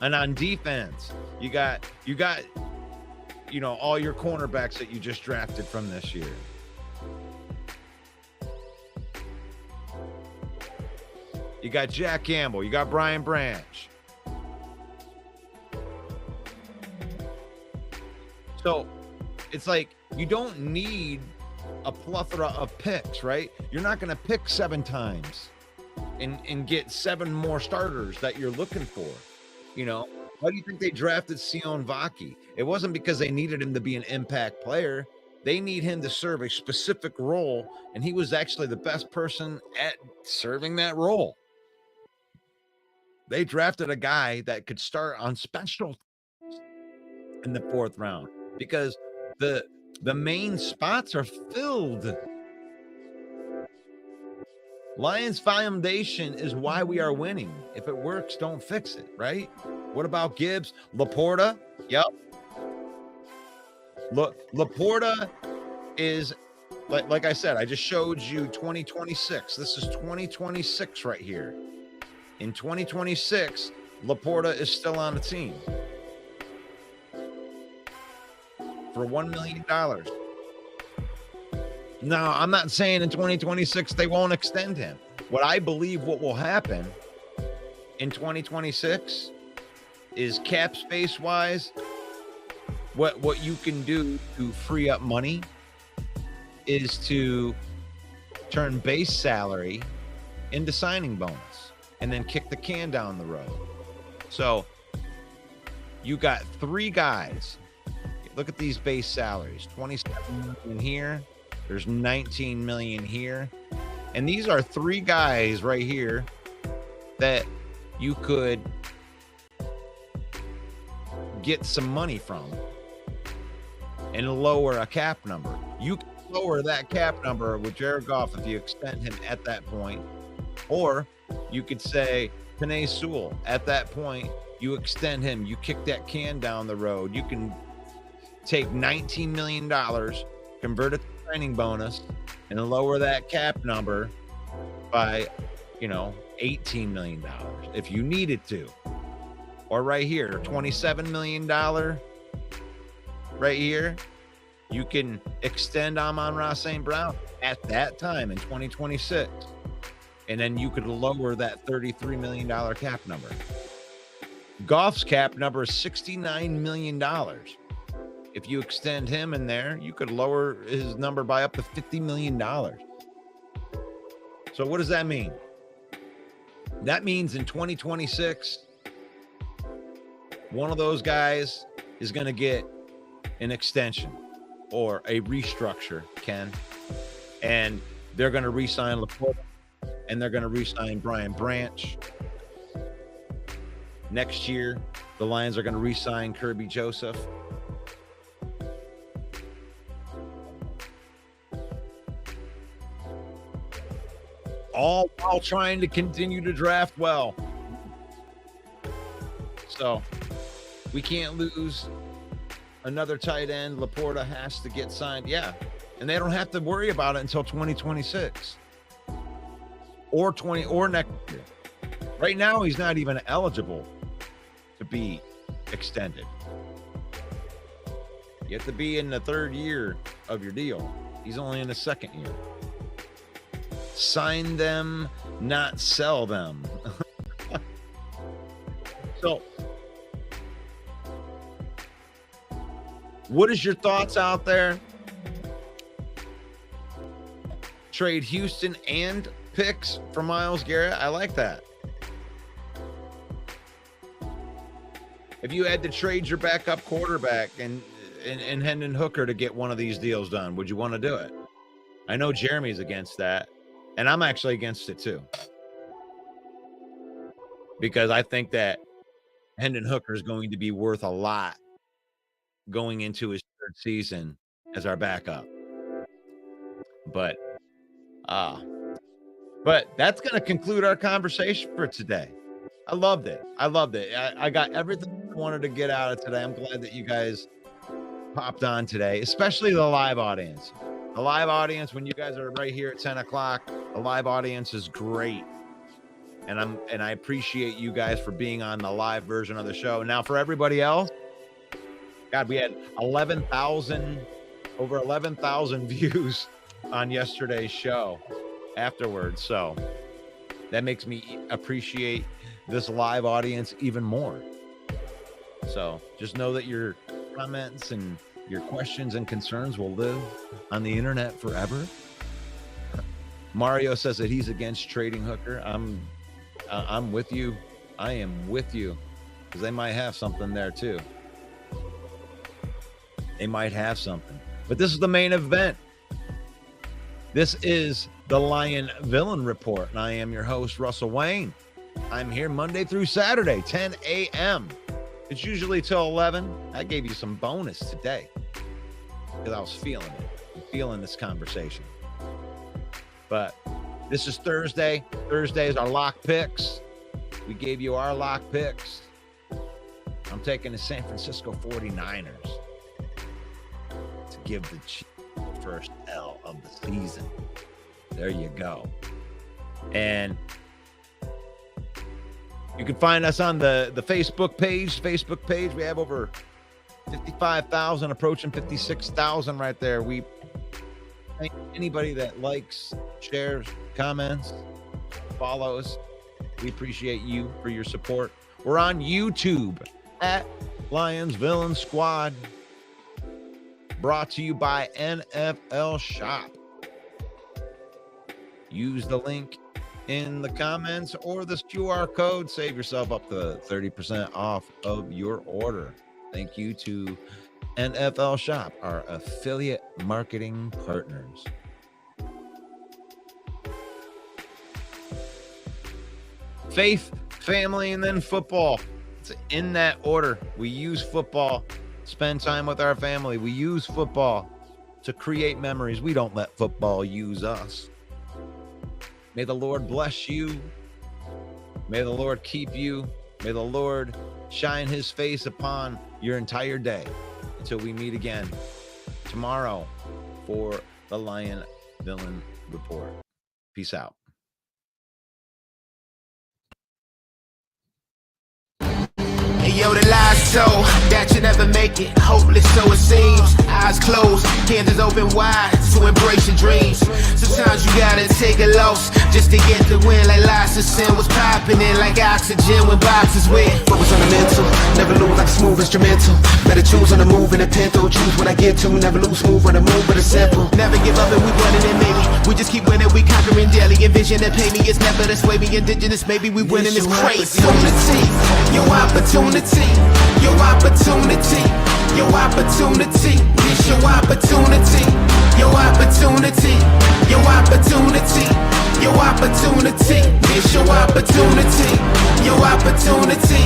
And on defense, you got, you know, all your cornerbacks that you just drafted from this year. You got Jack Campbell. You got Brian Branch. So it's like you don't need a plethora of picks, right? You're not going to pick 7 times and get 7 more starters that you're looking for. You know, why do you think they drafted Sion Vaki? It wasn't because they needed him to be an impact player. They need him to serve a specific role, and he was actually the best person at serving that role. They drafted a guy that could start on special in the 4th round because the main spots are filled. Lions foundation is why we are winning. If it works, don't fix it, right? What about Gibbs? Laporta? Yep. Look, Laporta is, like I said, I just showed you 2026. This is 2026 right here. In 2026, Laporta is still on the team for $1 million. Now, I'm not saying in 2026 they won't extend him. What I believe what will happen in 2026 is cap space wise, what you can do to free up money is to turn base salary into signing bonus and then kick the can down the road. So you got 3 guys. Look at these base salaries, 27 million here. There's 19 million here. And these are 3 guys right here that you could get some money from and lower a cap number. You can lower that cap number with Jared Goff if you extend him at that point. Or you could say Penei Sewell at that point, you extend him, you kick that can down the road. You can take $19 million, convert it to signing bonus, and lower that cap number by, $18 million if you needed to. Or right here, $27 million right here, you can extend Amon-Ra St. Brown at that time in 2026. And then you could lower that $33 million cap number. Goff's cap number is $69 million. If you extend him in there, you could lower his number by up to $50 million. So what does that mean? That means in 2026, one of those guys is going to get an extension or a restructure, Ken. And they're going to re-sign Laporta, and they're going to re-sign Brian Branch. Next year, the Lions are going to re-sign Kirby Joseph. All while trying to continue to draft well. So we can't lose another tight end. Laporta has to get signed. Yeah. And they don't have to worry about it until 2026 or next year. Right now, he's not even eligible to be extended. You have to be in the 3rd year of your deal. He's only in the 2nd year. Sign them, not sell them. So, what is your thoughts out there? Trade Houston and picks for Myles Garrett. I like that. If you had to trade your backup quarterback and Hendon Hooker to get one of these deals done, would you want to do it? I know Jeremy's against that, and I'm actually against it too. Because I think that Hendon Hooker is going to be worth a lot going into his 3rd season as our backup. But that's going to conclude our conversation for today. I loved it. I got everything I wanted to get out of today. I'm glad that you guys popped on today, especially the live audience. The live audience, when you guys are right here at 10 o'clock, the live audience is great. And I appreciate you guys for being on the live version of the show. Now for everybody else, God, we had over 11,000 views on yesterday's show afterwards. So that makes me appreciate this live audience even more. So just know that your comments and your questions and concerns will live on the internet forever. Mario says that he's against trading Hooker. I'm with you. I am with you, because they might have something there too. They might have something. But this is the main event. This is the Lion Villain Report, and I am your host, Russell Wayne. I'm here Monday through Saturday, 10 a.m. It's usually till 11. I gave you some bonus today because I was feeling it. I'm feeling this conversation. But this is Thursday. Thursday is our lock picks. We gave you our lock picks. I'm taking the San Francisco 49ers to give the Chiefs the first L of the season. There you go. And you can find us on the Facebook page. We have over 55,000, approaching 56,000 right there. We thank anybody that likes, shares, comments, follows. We appreciate you for your support. We're on YouTube at Lions Villain Squad. Brought to you by NFL Shop. Use the link in the comments or this QR code. Save yourself up to 30% off of your order. Thank you to NFL Shop, our affiliate marketing partners. Faith, family, and then football. It's in that order. We use football, spend time with our family. We use football to create memories. We don't let football use us. May the Lord bless you. May the Lord keep you. May the Lord shine his face upon your entire day until we meet again tomorrow for the Lion Villain Report. Peace out. Yo, the lies told that you never make it. Hopeless, so it seems. Eyes closed, hands open wide to embrace your dreams. Sometimes you gotta take a loss just to get the win. Like lots of sin was popping in like oxygen when boxes wet. Focus on the mental, never lose like a smooth instrumental. Better choose on the move in a pinto. Choose when I get to, never lose smooth on the move, but it's simple. Never give up and we running it, maybe. We just keep winning, we conquering daily. Envision that pay me, it's never this way. We indigenous, maybe we winning this crazy. Your opportunity. Your opportunity, your opportunity, it's your opportunity, your opportunity, your opportunity, your opportunity, it's your opportunity, your opportunity.